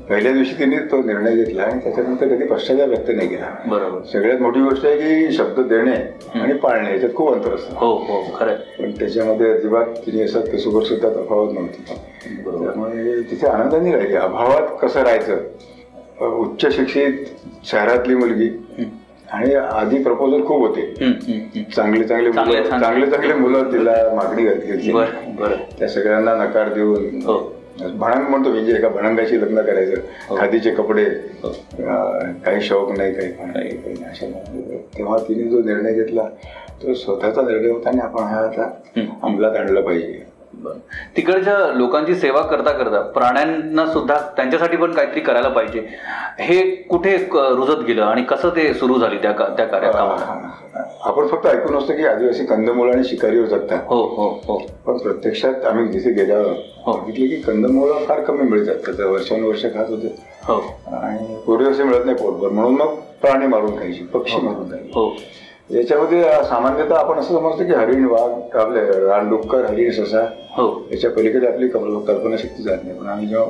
पहिल्या दिवशी तिने तो निर्णय घेतला आणि त्याच्यानंतर कधी पश्चाताप व्यक्त नाही केला. बरोबर. सगळ्यात मोठी गोष्ट आहे की शब्द देणे आणि पाळणे याच्यात खूप अंतर असतं. हो हो, खरं. पण त्याच्यामध्ये अजिबात तिने असं कसोबर सुद्धा तफावत नव्हती. त्यामुळे तिथे आनंदाने राहिली. अभावात कसं राहायचं, उच्च शिक्षित शहरातली मुलगी आणि आधी प्रपोजल खूप होते, चांगले चांगले मुलं तिला मागणी घातली. त्या सगळ्यांना नकार देऊन भणंग म्हणतो म्हणजे एका भणंगाशी लग्न करायचं, खादीचे कपडे, काही शौक नाही, काही अशा. तेव्हा तिने जो निर्णय घेतला तो स्वतःचा निर्णय होता आणि आपण हा आता अंमलात आणलं पाहिजे. तिकडच्या लोकांची सेवा करता करता प्राण्यांना सुद्धा त्यांच्यासाठी पण काहीतरी करायला पाहिजे, हे कुठे रुजत गेलं आणि कसं ते सुरू झाली त्या कार्यक्रमात? आपण फक्त ऐकून असतो की आदिवासी कंदमुळं आणि शिकारीवर जगतात. हो हो हो. पण प्रत्यक्षात आम्ही जिथे गेल्यावर बघितले की कंदमुळं फार कमी मिळतात. त्याचं वर्षानुवर्ष खात होते. हो. आणि पूर्वी असे मिळत नाही पोटभर, म्हणून मग प्राणी मारून खायची, पक्षी मारून खायची. हो. याच्यामध्ये सामान्यतः आपण असं समजतो की हरिण, वाघ, आपले रानडुक्कर, हरिण, ससा, हो, याच्या पलीकडे आपली कल्पनाशक्ती जात नाही. पण आम्ही जेव्हा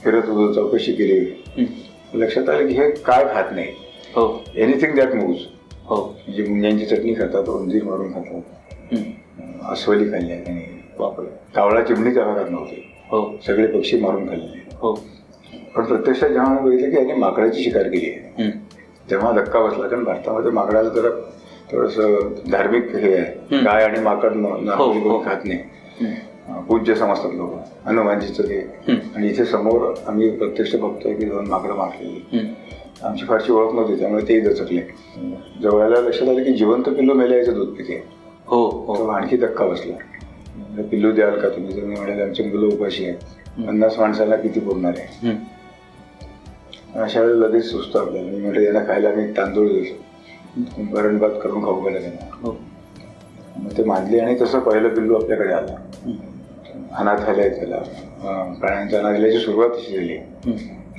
फिरत होतो, चौकशी केली, लक्षात आलं की हे काय खात नाही. हो. Anything that moves. हो. म्हणजे मुंग्यांची चटणी खातात, उंदीर मारून खातात, अस्वली खाल्ल्या त्यांनी, कावळा चिमणीच्या भागात नव्हते. हो. सगळे पक्षी मारून खाल्ले. हो. पण प्रत्यक्षात जेव्हा मी बघितलं की यांनी माकडाची शिकार केली आहे तेव्हा धक्का बसला. कारण भारतामध्ये माकडाला जरा थोडंसं धार्मिक हे आहे, गाय आणि माकड कोणी खात नाही, पूज्य समजतात लोक, हनुमानजीचं ते. आणि इथे समोर आम्ही प्रत्यक्ष बघतोय की 2 माकडं मारलेली. आमची फारशी ओळख नव्हती त्यामुळे तेही दचकले. जवळला लक्षात आलं की जिवंत पिल्लू मेल्याचं दूध पिते. हो, आणखी धक्का बसला. पिल्लू द्याल का तुम्ही? तुम्ही म्हणाले आमची मुलं उपाशी आहेत, 50 माणसांना किती पुरणार आहे? अशा वेळेला लगेच सुचतो आपल्याला. मी म्हटलं यांना खायला मी तांदूळ देतो, वरण भात करून खाऊ घाला त्यांना. मग ते मानले आणि तसं पहिलं पिल्लू आपल्याकडे आलं. अनाथालय त्याला प्राण्यांच्या अनाथालयाची सुरुवात अशी झाली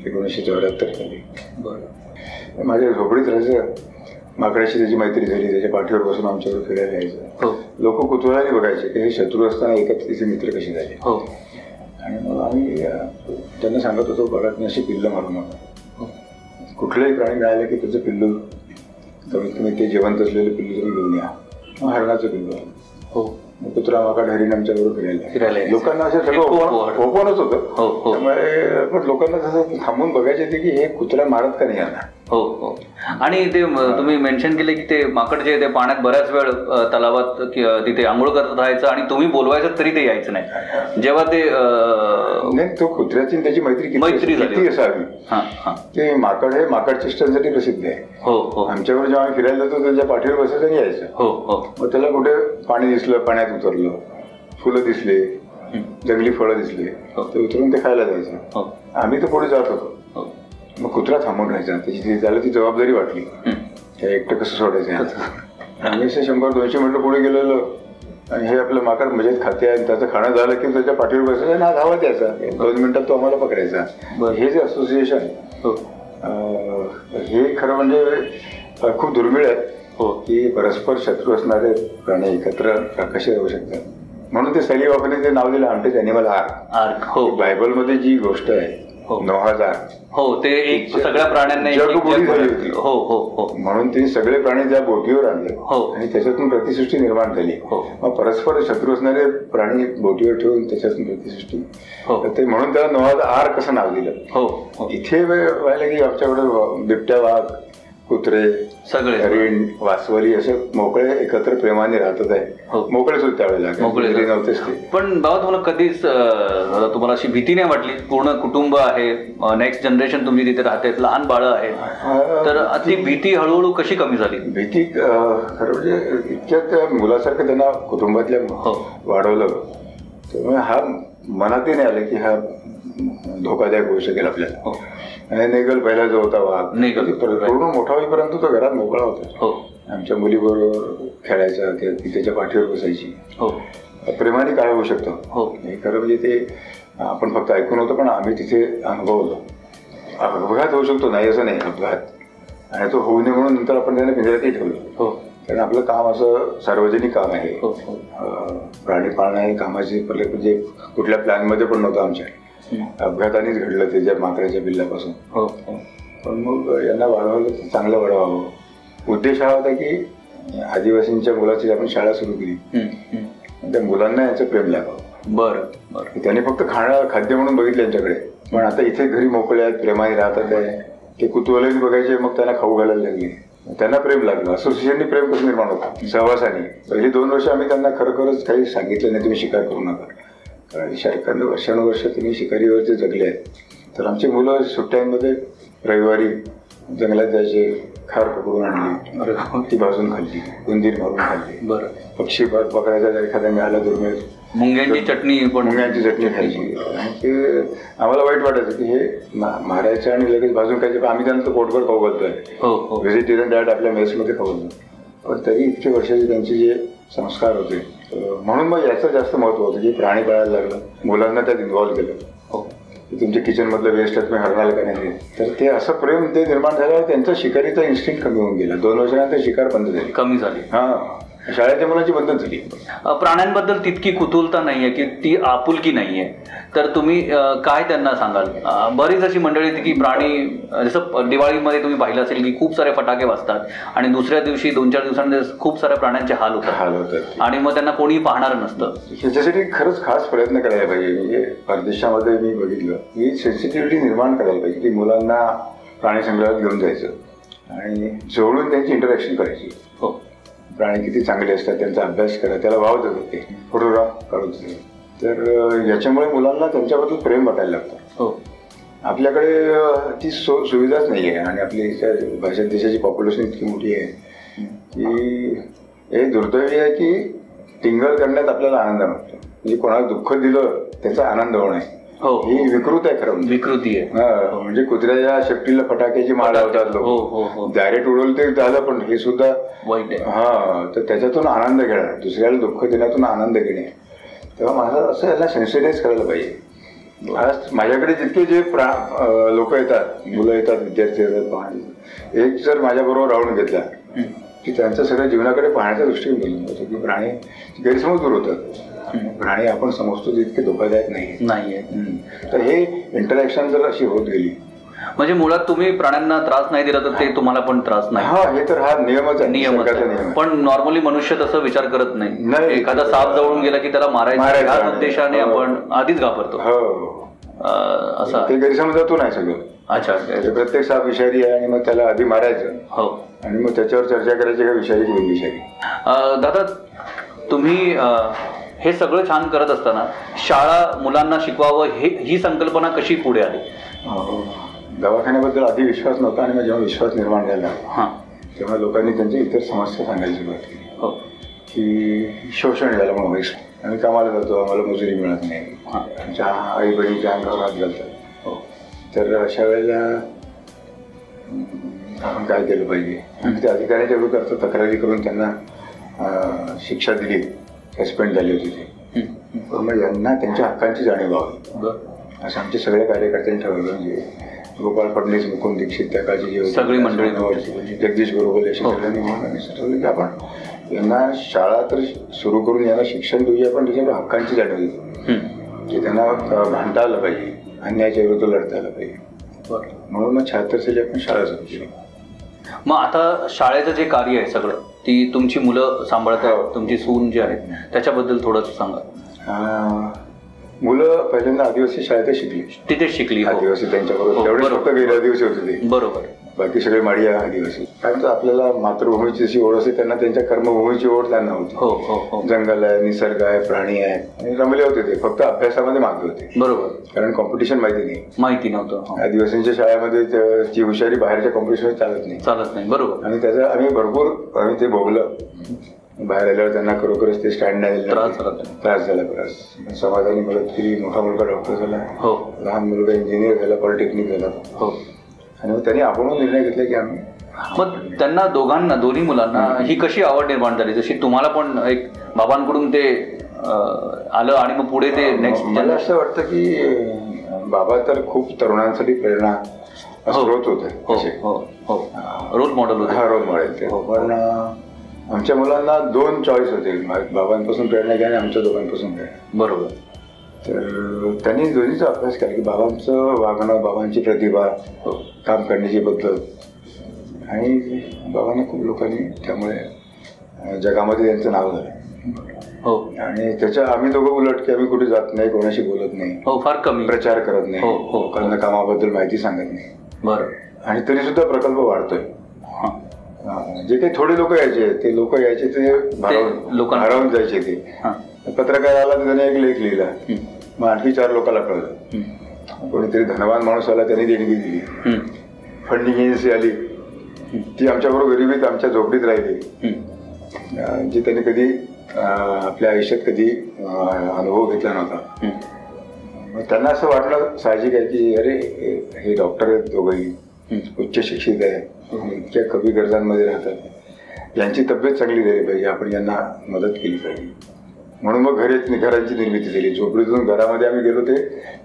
1974 साली. माझ्या झोपडीत राहायचं, माकडाशी त्याची मैत्री झाली, त्याच्या पाठीवर बसून आमच्यावर फिरायला यायचं. लोक कुतूहलाने बघायचे की हे शत्रू असताना एकाच तिचे मित्र कसे झाले. आणि मग आम्ही त्यांना सांगत होतो बघा तुम्ही अशी पिल्लं मारू नका. कुठलंही प्राणी मिळालं की त्याचं पिल्लू कमीत कमी ते जिवंत असलेलं पिल्लू तुम्ही घेऊन या. मग हरणाचं पिल्लू आलं. कुत्रा माकड हरिण आमच्याबरोबर फिरायला लोकांना असं सगळं ओपनच होतं. त्यामुळे पण लोकांना तसं थांबून बघायचे होते की हे कुत्रा मारत का नाही यांना. हो. आणि ते तुम्ही मेन्शन केले की ते माकड जे ते पाण्यात बऱ्याच वेळ तलावात तिथे आंघोळ करत राहायचं आणि तुम्ही बोलवायचं तरी ते यायचं नाही. जेव्हा ते नाही, तो कुत्र्याची त्याची मैत्री झाली असावी. ते माकड हे माकड चेष्टांसाठी प्रसिद्ध आहे. आमच्यावर जेव्हा आम्ही फिरायला जातो त्याच्या पाठीवर बसायचं आणि यायचं. मग त्याला कुठे पाणी दिसलं, पाण्यात उतरलं, फुलं दिसले, जंगली फळं दिसले, ते उतरून ते खायला जायचं. आम्ही तर पुढे जात होतो. मग कुत्रा थांबून राहायचा. त्याची त्याला ती जबाबदारी वाटली, हे एकटं कसं सोडायचं. आम्ही 100-200 मिनिटं पुढे गेलेलो आणि हे आपलं माकड मजेत खाते आहे. त्याचं खाणं झालं की त्याच्या पाठीवर बसायचं आणि हा धावत यायचा. 2 मिनिटात तो आम्हाला पकडायचा. हे जे असोसिएशन हे खरं म्हणजे खूप दुर्मिळ आहे की परस्पर शत्रू असणारे प्राणी एकत्र कसे राहू शकतात. म्हणून ते सली वापरणे ते नाव दिलं हंटेड ॲनिमल आर्क. बायबलमध्ये जी गोष्ट आहे नोहाचा, ते एक सगळ्या प्राण्यांना जगबुडी झाली होती. म्हणून ते सगळे प्राणी त्या बोटीवर आणले आणि त्याच्यातून प्रतिसृष्टी निर्माण झाली. मग परस्पर शत्रू असणारे प्राणी बोटीवर ठेवून त्याच्यातून प्रतिसृष्टी. ते म्हणून त्याला नोहाचा आर्क असं नाव दिलं. इथे व्हायला की आमच्याकडे बिबट्या, वाघ, कुत्रे, सगळे हरिण, वासवली असे मोकळे एकत्र प्रेमाने राहतच आहे. मोकळेच होते त्यावेळेला, मोकळे नव्हतेच ते. पण बाबा तुम्हाला कधीच तुम्हाला अशी भीती नाही वाटली? पूर्ण कुटुंब आहे, नेक्स्ट जनरेशन तुमची तिथे राहते, लहान बाळं आहेत, तर ती भीती हळूहळू कशी कमी झाली? भीती खरं म्हणजे इतक्यात मुलासारखं त्यांना कुटुंबातल्या वाढवलं त्यामुळे हा मनातही नाही आलं की हा धोकादायक होऊ शकेल आपल्याला. आणि नेगल पहिला जो होता वाघ, पूर्ण मोठा होईपर्यंत तो घरात मोकळा होता. आमच्या मुलीबरोबर खेळायचा, ती त्याच्या पाठीवर बसायची. प्रेमाने काय होऊ शकतं हे खरं म्हणजे ते आपण फक्त ऐकून होतं, पण आम्ही तिथे अनुभवलं. अपघात होऊ शकतो, नाही असं नाही अपघात, आणि तो होऊ नये म्हणून नंतर आपण त्यांना पिंजऱ्यातही ठेवलं. कारण आपलं काम असं सार्वजनिक काम आहे. प्राणी पाळणं हे कामाची म्हणजे कुठल्या प्लॅनमध्ये पण नव्हतं आमच्या. अपघातानेच घडलं ते ज्या माकडाच्या बिल्ल्यापासून. पण मग यांना वाढवलं, चांगलं वाढवावं. उद्देश हा होता की आदिवासींच्या मुलाची आपण शाळा सुरू केली, त्या मुलांना याचं प्रेम लागावं. बरं. त्यांनी फक्त खाद्य म्हणून बघितलं यांच्याकडे, पण आता इथे घरी मोकळे आहेत, प्रेमाने राहतात आहे. ते कुतूहलाने बघायचे, मग त्यांना खाऊ घालायला लागले, त्यांना प्रेम लागलं. असोसिएशनने प्रेम कसं निर्माण होतं? सहवासाने. पहिली 2 वर्ष आम्ही त्यांना खरोखरच काही सांगितलं नाही, तुम्ही शिकार करू नका. कारण सरकारने वर्षानुवर्ष तुम्ही शिकारीवरती जगले आहेत. तर आमची मुलं सुट्ट्यांमध्ये रविवारी जंगलात जायचे, खार पकडून आणली, ती भाजून खाल्ली, उंदीर मारून खाल्ली. पक्षी पकडायचा एखाद्या मिळाला दुर्मिळ, मुंग्यांची चटणी खायची. आणि ते आम्हाला वाईट वाटायचं की हे मारायचं आणि लगेच भाजून खायचे. आम्ही त्यांचं पोटभर खाऊ घालतोय, व्हेजिटेरियन डाएट आपल्या मेसमध्ये खाऊ घालतो. पण तरी इतके वर्षाचे त्यांचे जे संस्कार होते, म्हणून मग याचं जास्त महत्व होतं की प्राणी पाळायला लागलं, मुलांना त्यात इन्व्हॉल्व्ह केलं. तुमच्या किचनमधलं वेस्ट आहे, तुम्ही हरणाला का नाही. तर ते असं प्रेम ते निर्माण झाल्यावर त्यांचा शिकारीचा इन्स्टिंक्ट कमी होऊन गेला. 2 वर्षानंतर शिकार बंद झाली, कमी झाली. शाळेच्या मुलांची बंदच झाली. प्राण्यांबद्दल तितकी कुतूहलता नाहीये की ती आपुलकी नाहीये, तर तुम्ही काय त्यांना सांगाल? बरीच अशी मंडळी ती की प्राणी, जसं दिवाळीमध्ये तुम्ही पाहिलं असेल की खूप सारे फटाके वाजतात आणि दुसऱ्या दिवशी 2-4 दिवसांनी खूप साऱ्या प्राण्यांचे हाल होतात आणि मग त्यांना कोणी पाहणार नसतं. ह्याच्यासाठी खरंच खास प्रयत्न करायला पाहिजे. म्हणजे परदेशामध्ये मी बघितलं की सेन्सिटिव्हिटी निर्माण करायला पाहिजे की मुलांना प्राणी संग्रहालयात घेऊन जायचं आणि जवळून त्यांची इंटरॅक्शन करायची. हो, प्राणी किती चांगले असतात त्यांचा अभ्यास करा, त्याला वाव देतात, ते फोटोग्राफ काढून. तर याच्यामुळे मुलांना त्यांच्याबद्दल प्रेम वाटायला लागतं. हो, आपल्याकडे ती सुविधाच नाही आहे आणि आपली भारत देशाची पॉप्युलेशन इतकी मोठी आहे की हे दुर्दैवी आहे की टिंगल करण्यात आपल्याला आनंद वाटतो. म्हणजे कोणाला दुःख दिलं त्याचा आनंद होणे ही विकृत आहे. खरं विकृती आहे. म्हणजे कुत्र्याच्या शेपटीला फटाक्याची माळ लावतात लोक, डायरेक्ट उडवलं ते झालं, पण हे सुद्धा वाईट आहे. हा, तर त्याच्यातून आनंद घेणं, दुसऱ्याला दुःख देण्यातून आनंद घेणे, तेव्हा माझं असं याला सेन्सिटाईज करायला पाहिजे. आज माझ्याकडे जितके जे लोक येतात, मुलं येतात, विद्यार्थी येतात, एक जर माझ्याबरोबर राहून घेतला की त्यांचं सगळ्या जीवनाकडे पाहण्याचा दृष्टिकोन बदलून जातो की प्राणी गैरसमज दूर होतात. प्राणी आपण समजतो तितके धोकादायक नाहीये. तर हे इंटरॅक्शन जर अशी होत गेली, म्हणजे मुळात तुम्ही प्राण्यांना त्रास नाही दिला तर ते तुम्हाला पण त्रास नाही. हा, हे तर हा नियमच आहे, नियम. पण नॉर्मली मनुष्य तसं विचार करत नाही. एखादा साप जवळून गेला की त्याला मारायचं ह्याच उद्देशाने आपण आधीच घाबरतो. असं ते गैरसमजातून आहे सगळं. अच्छा, प्रत्येक साप विषारी आहे आणि मग त्याला आधी मारायचं. हो, आणि मग त्याच्यावर चर्चा करायची का विषारी की विषारी. दादा, तुम्ही हे सगळं छान करत असताना शाळा मुलांना शिकवावं ही संकल्पना कशी पुढे आली? दवाखान्याबद्दल आधी विश्वास नव्हता आणि जेव्हा विश्वास निर्माण झाला तेव्हा लोकांनी त्यांच्या इतर समस्या सांगायला सुरुवात केली. हो, की शोषण झालं म्हणून वैस, आम्ही कामाला जातो, आम्हाला मजुरी मिळत नाही, आमच्या आई बहिणीच्या अंगावर हात घालतात. हो, तर अशा वेळेला आपण काय केलं पाहिजे? आणि त्या अधिकाऱ्याच्या विरोधात तक्रारी करून त्यांना शिक्षा दिली, सस्पेंड झाली होती ते. मग यांना त्यांच्या हक्कांची जाणीव व्हावी असं आमचे सगळ्या कार्यकर्त्यांनी ठरवलं. म्हणजे गोपाळ फडणवीस, मुकुंद दीक्षित, त्या काळची जी सगळी मंडळी, जगदीश बरोबर अशा सगळ्यांनी ठरवलं की आपण यांना शाळा तर सुरू करून यांना शिक्षण देऊया, पण त्याच्यावर हक्कांची जाणीव देऊ की त्यांना भांडता आलं पाहिजे, अन्यायाच्या विरुद्ध लढता आलं पाहिजे. म्हणून मग 76 साली आपण शाळा सुरू केली. मग आता शाळेचं जे कार्य आहे सगळं ती तुमची मुलं सांभाळतात, तुमची सून जी आहे त्याच्याबद्दल थोडंसं सांगा. मुलं पहिल्यांदा आदिवासी शाळेत शिकली, तिथेच शिकली. आदिवासी त्यांच्याबरोबर तेवढे फक्त गैर आदिवासी होते ते. बरोबर. बाकी सगळे माडी आदिवासी. कारण आपल्याला मातृभूमीची जशी ओढ असते त्यांना त्यांच्या कर्मभूमीची ओढ त्यांना होती. जंगल आहे, निसर्ग आहे, प्राणी आहे, आणि रमले होते ते. फक्त अभ्यासामध्ये मागे होते. बरोबर. कारण कॉम्पिटिशन माहिती नव्हतं. आदिवासींच्या शाळेमध्ये ती हुशारी बाहेरच्या कॉम्पिटिशन चालत नाही. बरोबर. आणि त्याचं आम्ही ते भोगलं. बाहेर आल्यावर त्यांना खरोखरच ते स्टँड नाही त्रास झाला. बराच समाजाने मदत केली. मोठा मुलगा डॉक्टर झाला, लहान मुलगा इंजिनियर झाला, पॉलिटेक्निक झाला. आणि मग त्यांनी आपण निर्णय घेतला की आम्ही. मग त्यांना दोन्ही मुलांना ही कशी आवड निर्माण झाली? जशी तुम्हाला पण एक बाबांकडून ते आलं आणि मग पुढे ते नेक्स्ट. मला असं वाटतं की बाबा तर खूप तरुणांसाठी प्रेरणा स्रोत होते, रोल मॉडेल होते. रोल मॉडेल ते. पण आमच्या मुलांना 2 चॉईस होते, बाबांपासून प्रेरणा घ्या आणि आमच्या दोघांपासून प्रेरणा. बरोबर. तर त्यांनी दोन्हीचा अभ्यास केला की बाबांचं वागणं, बाबांची प्रतिभा, काम करण्याची पद्धत, आणि बाबांना खूप लोकांनी त्यामुळे जगामध्ये त्यांचं नाव झालं. आणि त्याच्या आम्ही दोघं उलट की आम्ही कुठे जात नाही, कोणाशी बोलत नाही, फार कमी प्रचार करत नाही, लोकांना कामाबद्दल माहिती सांगत नाही. बरं. आणि तरी सुद्धा प्रकल्प वाढतोय. जे काही थोडे लोक यायचे ते भारावून जायचे. ते पत्रकार आला तर त्याने एक लेख लिहिला, मग आणखी 4 लोकांना कळलं. कोणीतरी धनवान माणूस आला, त्याने देणगी दिली. फंडिंग एजन्सी आली, ती आमच्याबरोबर गरिबीत आमच्या झोपडीत राहिली, जी त्यांनी कधी आपल्या आयुष्यात कधी अनुभव घेतला नव्हता. मग त्यांना असं वाटलं साहजिक आहे की अरे हे डॉक्टर आहेत, दोघंही उच्च शिक्षित आहे, इतक्या कमी गरजांमध्ये राहतात, यांची तब्येत चांगली झाली पाहिजे, आपण यांना मदत केली पाहिजे. म्हणून मग घरांची निर्मिती झाली. झोपडीतून घरामध्ये आम्ही गेलो, ते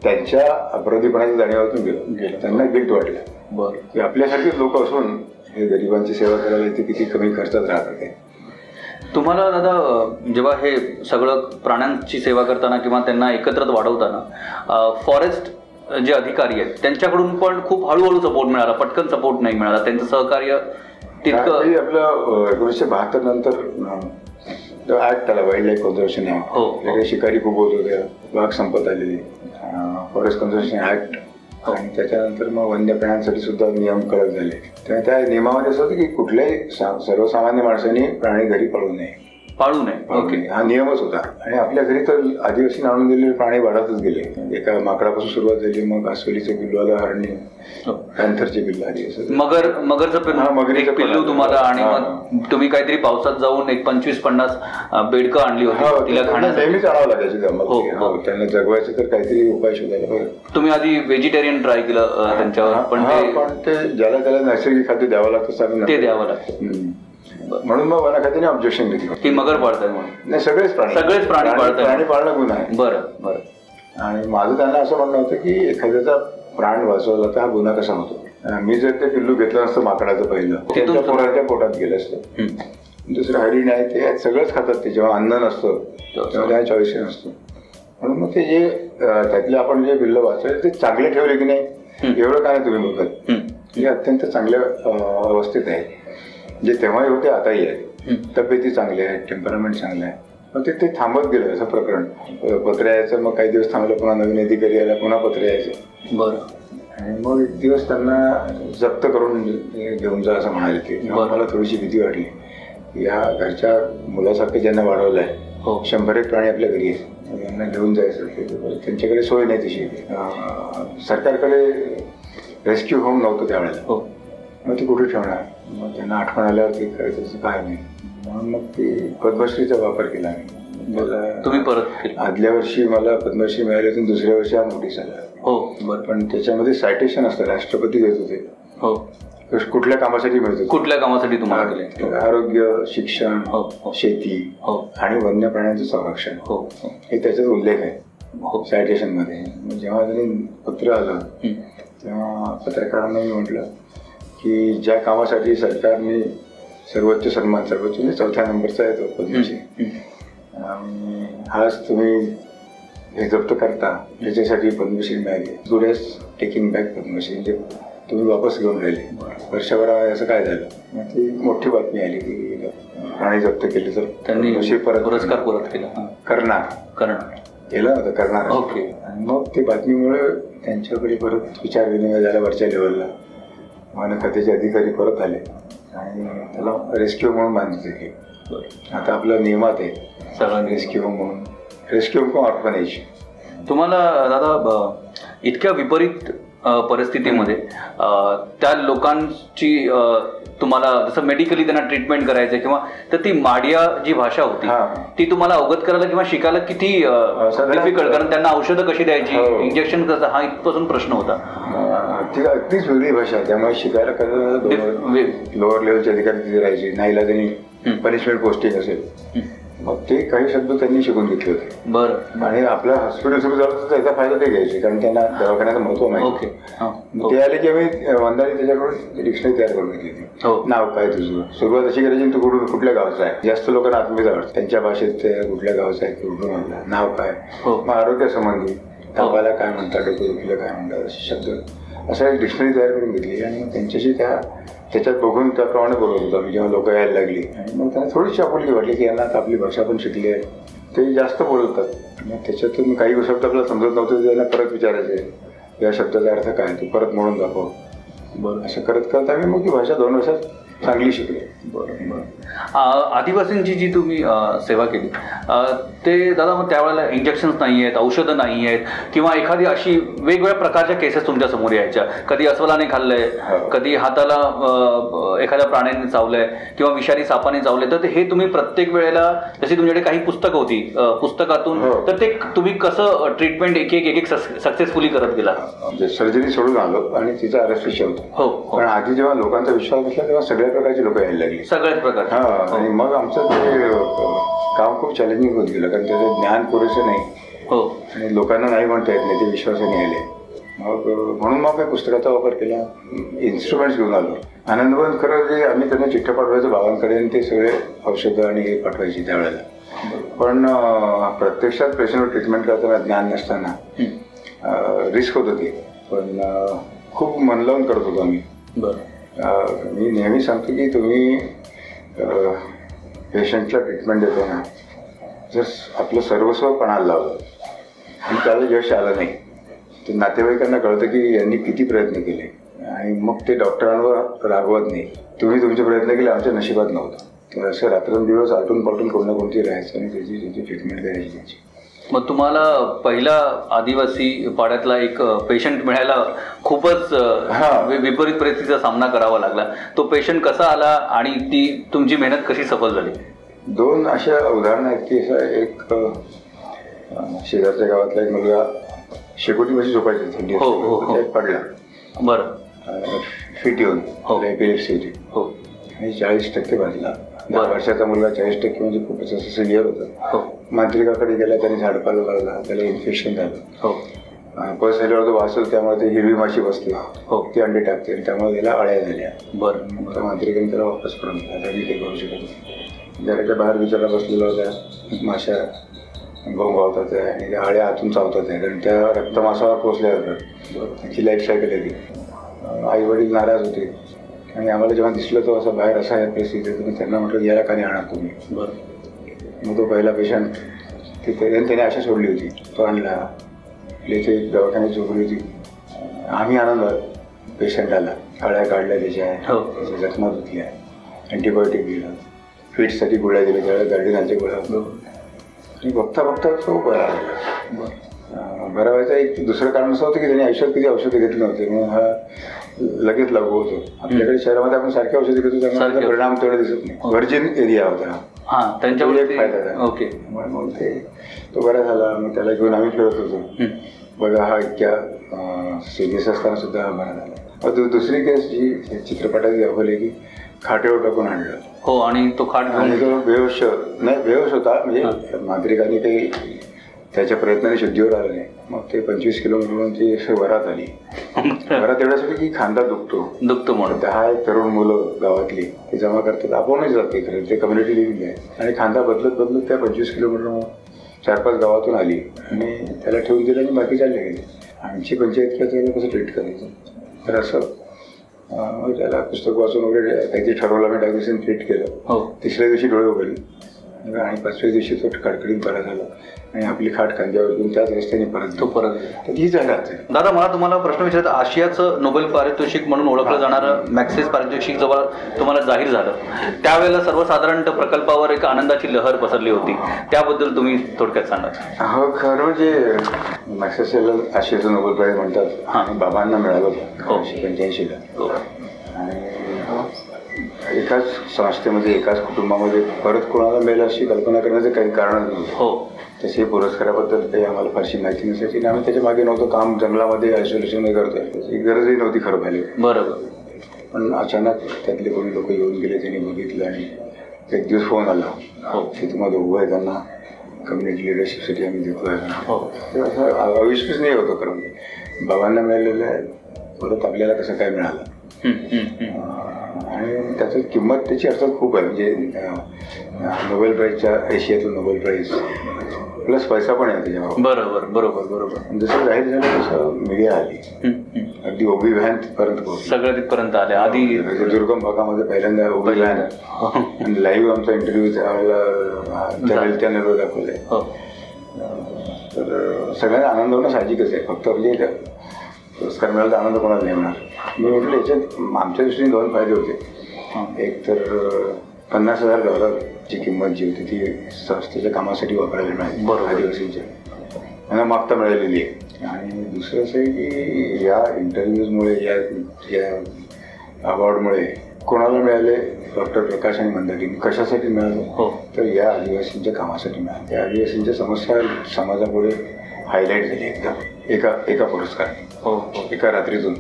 त्यांच्या अपराधीपणाच्या जाणीवातून गेलो. त्यांना गिल्ट वाटलं की आपल्यासारखेच लोक असून हे गरिबांची सेवा करायला इथे किती कमी खर्चात राहतात. तुम्हाला दादा जेव्हा हे सगळं प्राण्यांची सेवा करताना किंवा त्यांना एकत्रित वाढवताना फॉरेस्ट जे अधिकारी आहेत त्यांच्याकडून पण खूप हळूहळू सपोर्ट मिळाला, पटकन सपोर्ट नाही मिळाला, त्यांचं सहकार्य तितकं आपलं 1972 नंतर ऍक्ट आला, वाईल्ड लाईफ कन्झर्वेशन ऍक्ट. हो, शिकारी खूप होत होत्या, वाघ संपत आलेली, फॉरेस्ट कन्झर्वेशन ऍक्ट, आणि त्याच्यानंतर मग वन्य प्राण्यांसाठी सुद्धा नियम कडक झाले. तर त्या नियमामध्ये असं होतं की कुठल्याही सर्वसामान्य माणसाने प्राणी घरी पाळू नये. ओके, हा नियमच होता. आणि आपल्या घरी तर आदिवासी आणून दिलेले प्राणी वाढतच गेले. एका माकडापासून सुरुवात झाली, मग अस्वलीचं पिल्लू आलं, हरणी, पॅन्थरची पिल्लू आली, मगरचं पिल्लू तुम्हाला, आणि मग तुम्ही काहीतरी पावसात जाऊन एक 25-50 बेडकं आणली होती तिला खाण्यासाठी. नेहमीच आणावं लागायची, त्यांना जगवायचं तर काहीतरी उपाय शोधायला पाहिजे. तुम्ही आधी व्हेजिटेरियन ट्राय केलं त्यांच्यावर, पण ते ज्याला त्याला नैसर्गिक खाद्य द्यावं लागतं, ते द्यावं लागतं. म्हणून मग मला खात्याने ऑब्जेक्शन घेतली की मगर पाळताय म्हणून. नाही, सगळेच प्राणी प्राणी पाळणं गुन्हा आहे. बरं. आणि माझं त्यांना असं म्हणणं होतं की एखाद्याचा प्राण वाचवला तर हा गुन्हा कसा होतो. मी जर ते पिल्लू घेतलं असतं माकडाचं पहिलं, त्यांच्या पोराच्या पोटात गेलं असतं. दुसरं हरिण आहे, ते सगळंच खातात, ते जेव्हा अन्न नसतं तेव्हा त्या चॉईस नसतं. म्हणून मग ते जे त्यातले आपण जे पिल्लं वाचवले ते चांगले ठेवले की नाही एवढं काय तुम्ही बघत, हे अत्यंत चांगल्या अवस्थेत आहे. जे तेव्हाही होते आताही आहे, तब्येती चांगल्या आहेत, टेम्परामेंट चांगलं आहे. मग ते थांबत गेलं असं प्रकरण. पत्र यायचं, मग काही दिवस थांबलं, पुन्हा नवीन अधिकारी यायला, पुन्हा पत्र यायचं. बरं. आणि मग एक दिवस त्यांना जप्त करून घेऊन जा असं म्हणाले ते. मला थोडीशी भीती वाटली. या घरच्या मुलासारखं ज्यांना वाढवलं आहे, 100 प्राणी आपल्या घरी आहेत, यांना घेऊन जायचं, त्यांच्याकडे सोय नाही तशी. सरकारकडे रेस्क्यू होम नव्हतं त्यावेळेला, मग ते कुठे ठेवणार. मग त्यांना आठवण आल्यावर ते करायचं काय नाही, म्हणून मग ते पद्मश्रीचा वापर केला मी. तुम्ही परत आदल्या वर्षी मला पद्मश्री मिळाल्यातून दुसऱ्या वर्षी हा नोटीस आला. पण त्याच्यामध्ये सायटेशन असतं, राष्ट्रपती देत होते, कुठल्या कामासाठी मिळत होते, कुठल्या कामासाठी तुम्हाला, आरोग्य, शिक्षण, शेती आणि वन्य प्राण्यांचं संरक्षण, हे त्याच्यात उल्लेख आहे सायटेशन मध्ये. मग जेव्हा त्यांनी पत्र आलं तेव्हा पत्रकारांना मी म्हटलं की ज्या कामासाठी सरकारने सर्वोच्च सन्मान, सर्वोच्च म्हणजे 4थ्या नंबरचा आहे तो पद्मश्री, आणि आज तुम्ही हे जप्त करता त्याच्यासाठी पद्मश्री मिळाली. टुडेज टेकिंग बॅक पद्मश्री, म्हणजे तुम्ही वापस घेऊन राहिले. वर्षभरामध्ये असं काय झालं, मग ती मोठी बातमी आली की प्राणी जप्त केले तर त्यांनी पुरस्कार परत केला. करणार आणि मग ते बातमीमुळे त्यांच्याकडे परत विचार विनिमय झाला वरच्या लेवलला. वन खात्याचे अधिकारी परत आले आणि त्याला रेस्क्यू म्हणून बांधले की आता आपल्या नियमात आहे सगळं रेस्क्यू म्हणून, रेस्क्यू किंवा ऑर्फनेज. तुम्हाला दादा इतक्या विपरीत परिस्थितीमध्ये त्या लोकांची तुम्हाला जसं मेडिकली त्यांना ट्रीटमेंट करायचं किंवा तर ती माडिया जी भाषा होती ती तुम्हाला अवगत करायला किंवा शिकायला किती डिफिकल्ट, कारण त्यांना औषधं कशी द्यायची, इंजेक्शन कसं, हा इथपासून प्रश्न होता. ती अगदीच वेगळी भाषा, त्यामुळे शिकायला कसं लोअर लेवलचे अधिकारी तिथे राहायचे, नाहीला त्यांनी पनिशमेंट पोस्टिंग असेल, मग ते काही शब्द त्यांनी शिकून घेतले होते. बरं. आणि आपलं हॉस्पिटल सुरू झालं तर त्याचा फायदा ते घ्यायचे, कारण त्यांना दवाखान्याचं महत्व माहिती. ते आले की आम्ही वंदाने त्याच्याकडून डिक्शनरी तयार करून घेतली. नाव काय तुझं, सुरुवात अशी करायची तू कुठल्या गावचा आहे, जास्त लोकांना आत्मीयता वाटतं त्यांच्या भाषेत कुठल्या गावचा आहे, कुठून आणला, नाव काय, मग आरोग्यासंबंधी तापाला काय म्हणतात, डोकं दुखलं काय म्हणतात, असे शब्द असं एक डिक्शनरी तयार करून घेतली. आणि मग त्यांच्याशी त्याच्यात बघून त्याप्रमाणे बोलत होतो आम्ही जेव्हा लोक यायला लागली. आणि मग त्यांना थोडीशी आपुलकी वाटली की यांना आता आपली भाषा पण शिकली आहे, ते जास्त बोलतात. मग त्याच्यातून काही शब्द आपल्याला समजत नव्हते, त्यांना परत विचारायचे या शब्दाचा अर्थ काय, तू परत म्हणून दाखव. बरं. असं करत करत आम्ही मग ती भाषा 2 वर्षात चांगली शिकली. बरं. आदिवासींची जी तुम्ही सेवा केली ते दादा, मग त्यावेळेला इंजेक्शन्स नाही आहेत, औषधं नाही आहेत, किंवा एखादी अशी वेगवेगळ्या प्रकारच्या केसेस तुमच्या समोर यायच्या, कधी अस्वलाने खाल्लंय, कधी हाताला एखाद्या प्राण्याने चावलंय किंवा विषारी सापाने चावलंय, तर हे तुम्ही प्रत्येक वेळेला, जशी तुमच्याकडे काही पुस्तकं होती पुस्तकातून, तर ते तुम्ही कसं ट्रीटमेंट एक एक सक्सेसफुली करत गेला? सर्जरी सोडून आलो आणि तिचा अरेस्ट विषय होतो. पण आधी जेव्हा लोकांचा विश्वास बसला तेव्हा सगळ्या प्रकारची लोक यायला लागली, सगळ्याच प्रकार. आणि मग आमचं ते काम खूप चॅलेंजिंग होत गेलं, कारण त्याचं ज्ञान पुरेसं नाही आणि लोकांना नाही म्हणता येत नाही, ते विश्वासाने आले. मग म्हणून मग काही पुस्तकाचा वापर केला, इन्स्ट्रुमेंट्स घेऊन आलो. आनंदवन खरं जे आम्ही त्यांना चिठ्ठ्या पाठवायचो बाबांकडे आणि ते सगळे औषधं आणि हे पाठवायची त्यावेळेला. पण प्रत्यक्षात पेशंटवर ट्रीटमेंट करताना ज्ञान नसताना रिस्क होत होती. पण खूप मन लावून करत होतो आम्ही. मी नेहमी सांगतो की तुम्ही पेशंटला ट्रीटमेंट देताना जर आपलं सर्वस्व पणाला लावलं आणि त्याला यश आलं नाही तर नातेवाईकांना कळतं की यांनी किती प्रयत्न केले आणि मग ते डॉक्टरांवर रागवत नाही, तुम्ही तुमचे प्रयत्न केले, आमच्या नशिबात नव्हतं. तर असं रात्रंदिवस आलटून पलटून कोण ना कोणती राहायचं आणि त्याची ट्रीटमेंट करायची त्याची. मग तुम्हाला पहिला आदिवासी पाड्यातला एक पेशंट मिळायला खूपच विपरीत परिस्थितीचा सामना करावा लागला. तो पेशंट कसा आला आणि ती तुमची मेहनत कशी सफल झाली? 2 अशा उदाहरणं आहेत की एक शेजारच्या गावातला एक मुलगा शेकोटीपाशी झोपायचा, थंडी पडला, बरं, फिट येऊन एपिलेप्सी होती आणि 40% वाढला. 10 वर्षाचा मुलगा 40% म्हणजे खूपच असं सिव्हिअर होतं. मांत्रिकाकडे गेला, त्याने झाडपाला लावला, त्याला इन्फेक्शन झालं. पर्स झाल्यावर तो वाचतो, त्यामुळे ते हिरवी माशी बसते, ती अंडे टाकते आणि त्यामुळे त्याला अळ्या झाल्या. बरं, मांत्रिकाने त्याला वापस पडून मी ते करू शकत नाही. घराच्या बाहेर बिचारा बसलेला होता, माशा गोंगावतात आहे आणि त्या अळ्या आतून चावतात आहे कारण त्या रक्तमासावर पोचल्या जातात. त्याची लाईफ सायकल आहे ती. आई वडील नाराज होते आणि आम्हाला जेव्हा दिसलं तो असं बाहेर असा आहे परिस्थिती, तुम्ही त्यांना म्हटलं याला का नाही आणणार तुम्ही. बरं, मग तो पहिला पेशंट तिथे त्याने अशा सोडली होती, तो आणला, इथे दवाखान्यात झोपली होती. आम्ही आनंदात पेशंट आला, अळ्या काढल्या त्याच्या जखमा धुतल्या, अँटीबायोटिक दिलं, फिटसाठी गोळ्या दिल्या, त्यावेळेला गार्डिनांच्या गोळ्या आणि बघता तो बरा बरा व्हायचा. एक दुसरं कारण असं होतं की त्यांनी आयुष्यात कधी औषधं घेतली नव्हते म्हणून हा लगेच लागू होतो. आपल्याकडे शहरामध्ये आपण सारखे औषधं घेतो त्यामुळे परिणाम तेवढा दिसत नाही. व्हर्जिन एरिया होता, त्यांच्यावर एक फायदा झाला. ओके, मग ते तो बरा झाला. मग त्याला घेऊन आम्ही फिरत होतो, बघा हा इतक्या सिरियस असताना सुद्धा हा बरा झाला. मग दुसरी केस जी चित्रपटात दाखवली की खाटेवर टाकून आणलं. हो, आणि तो खाट आणि तो बेहोश होता. म्हणजे मांत्रिकांनी काही त्याच्या प्रयत्नाने शुद्धीवर आलं नाही. मग ते 25 किलोमीटरवरून ती वरात आली. वरात एवढ्यासाठी की खांदा दुखतो म्हणून 10 तरुण मुलं गावातली ते जमा करतात, आपणच जाते खरं, ते कम्युनिटी लिव्हिंग आहे. आणि खांदा बदलत त्या 25 किलोमीटर 4-5 गावातून आली आणि त्याला ठेवून दिलं आणि बाकी चालले गेले. आमची पंचायत त्याला कसं ट्रीट करायचं. तर असं त्याला पुस्तक वाचून वगैरे काहीतरी ठरवलं, मी डायग्रेशन ट्रीट केलं. 3ऱ्या दिवशी डोळे उघडले आणि 5व्या दिवशी तो कडकडीत बरा झाला आणि आपली खाट खांद्यावर घेऊन त्याच रस्त्याने परत ही झाला. दादा, मला तुम्हाला प्रश्न विचारायचा, आशियाचं नोबेल पारितोषिक म्हणून ओळखलं जाणारं मॅक्सेस पारितोषिक जेव्हा तुम्हाला जाहीर झालं त्यावेळेला सर्वसाधारण प्रकल्पावर एक आनंदाची लहर पसरली होती, त्याबद्दल तुम्ही थोडक्यात सांगा. हो, खरं म्हणजे मॅक्सेस याला आशियाचं नोबेल प्राईज म्हणतात आणि बाबांना मिळालं 1985ला. आणि एकाच संस्थेमध्ये एकाच कुटुंबामध्ये परत कोणाला मिळेल अशी कल्पना करण्याचं काही कारण नव्हतं. तसे पुरस्काराबद्दल काही आम्हाला फारशी माहिती नसायची आणि आम्ही त्याच्या मागे नव्हतं. काम जंगलामध्ये आयसोलेशनमध्ये करतोय, त्याची गरजही नव्हती खरं पाहिजे. बरोबर. पण अचानक त्यातले कोणी लोक येऊन गेले, त्यांनी बघितलं आणि एक दिवस फोन आला की तुम्हाला उभं आहे, त्यांना कम्युनिटी लिडरशिपसाठी आम्ही देतोय. असं अविश्वसनीय होतं खरं म्हणजे. बाबांना मिळालेलं आहे, परत आपल्याला कसं काय मिळालं आणि त्याची किंमत त्याची अर्थात खूप आहे. म्हणजे नोबेल प्राईजच्या एशियातून नोबेल प्राईज प्लस पैसा पण आहे त्याच्यावर. बरोबर. जसं जाहीर झालं तसं मीडिया आली, अगदी ओबी व्हॅन सगळं तिथपर्यंत आले. आधी दुर्गम भागामध्ये पहिल्यांदा ओबी व्हॅन आणि लाईव्ह आमचा इंटरव्ह्यू त्यावेळेला चॅनलवर दाखवलाय. तर सगळ्यांना आनंद होणं साहजिकच आहे. फक्त म्हणजे पुरस्कार मिळाला आनंद कोणाला नाही होणार. मी म्हटलं याच्यात आमच्या दृष्टीने 2 फायदे होते. एक तर $50,000 ची किंमत जी होती ती संस्थेच्या कामासाठी वापरायला मिळाली आदिवासींच्या, त्यांना मागता मिळालेली आहे. आणि दुसरं असं आहे की या इंटरव्ह्यूजमुळे या अवॉर्डमुळे कोणाला मिळाले, डॉक्टर प्रकाश आणि मंदारींनी कशासाठी मिळालं तर या आदिवासींच्या कामासाठी मिळालं. त्या आदिवासींच्या समस्या समाजापुढे हायलाईट झाली एकदम एका पुरस्कार एका रात्रीतून.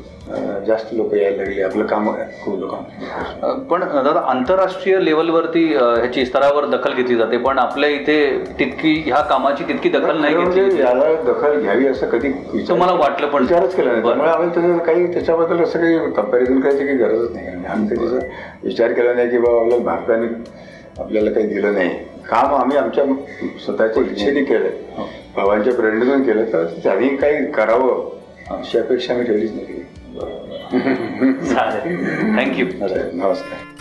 जास्त लोक यायला लागले, आपलं काम खूप लोकांना. पण दादा आंतरराष्ट्रीय लेवलवरती ह्याची स्तरावर दखल घेतली जाते, पण आपल्या इथे तितकी ह्या कामाची तितकी दखल नाही घेतली. याला दखल घ्यावी असं कधी मला वाटलं, पण विचारच केला नाही. त्यामुळे आम्ही त्याचं काही त्याच्याबद्दल असं काही कंपॅरिझन करायची काही गरजच नाही. आम्ही कधी त्याचा विचार केला नाही की बाबा आपल्याला भारताने आपल्याला काही दिलं नाही. काम आम्ही आमच्या स्वतःच्या इच्छेने केलं, भावांच्या प्रेरणेतून केलं, तर त्यांनी काही करावं अशी अपेक्षा आम्ही ठेवलीच नाही. थँक्यू. नमस्कार.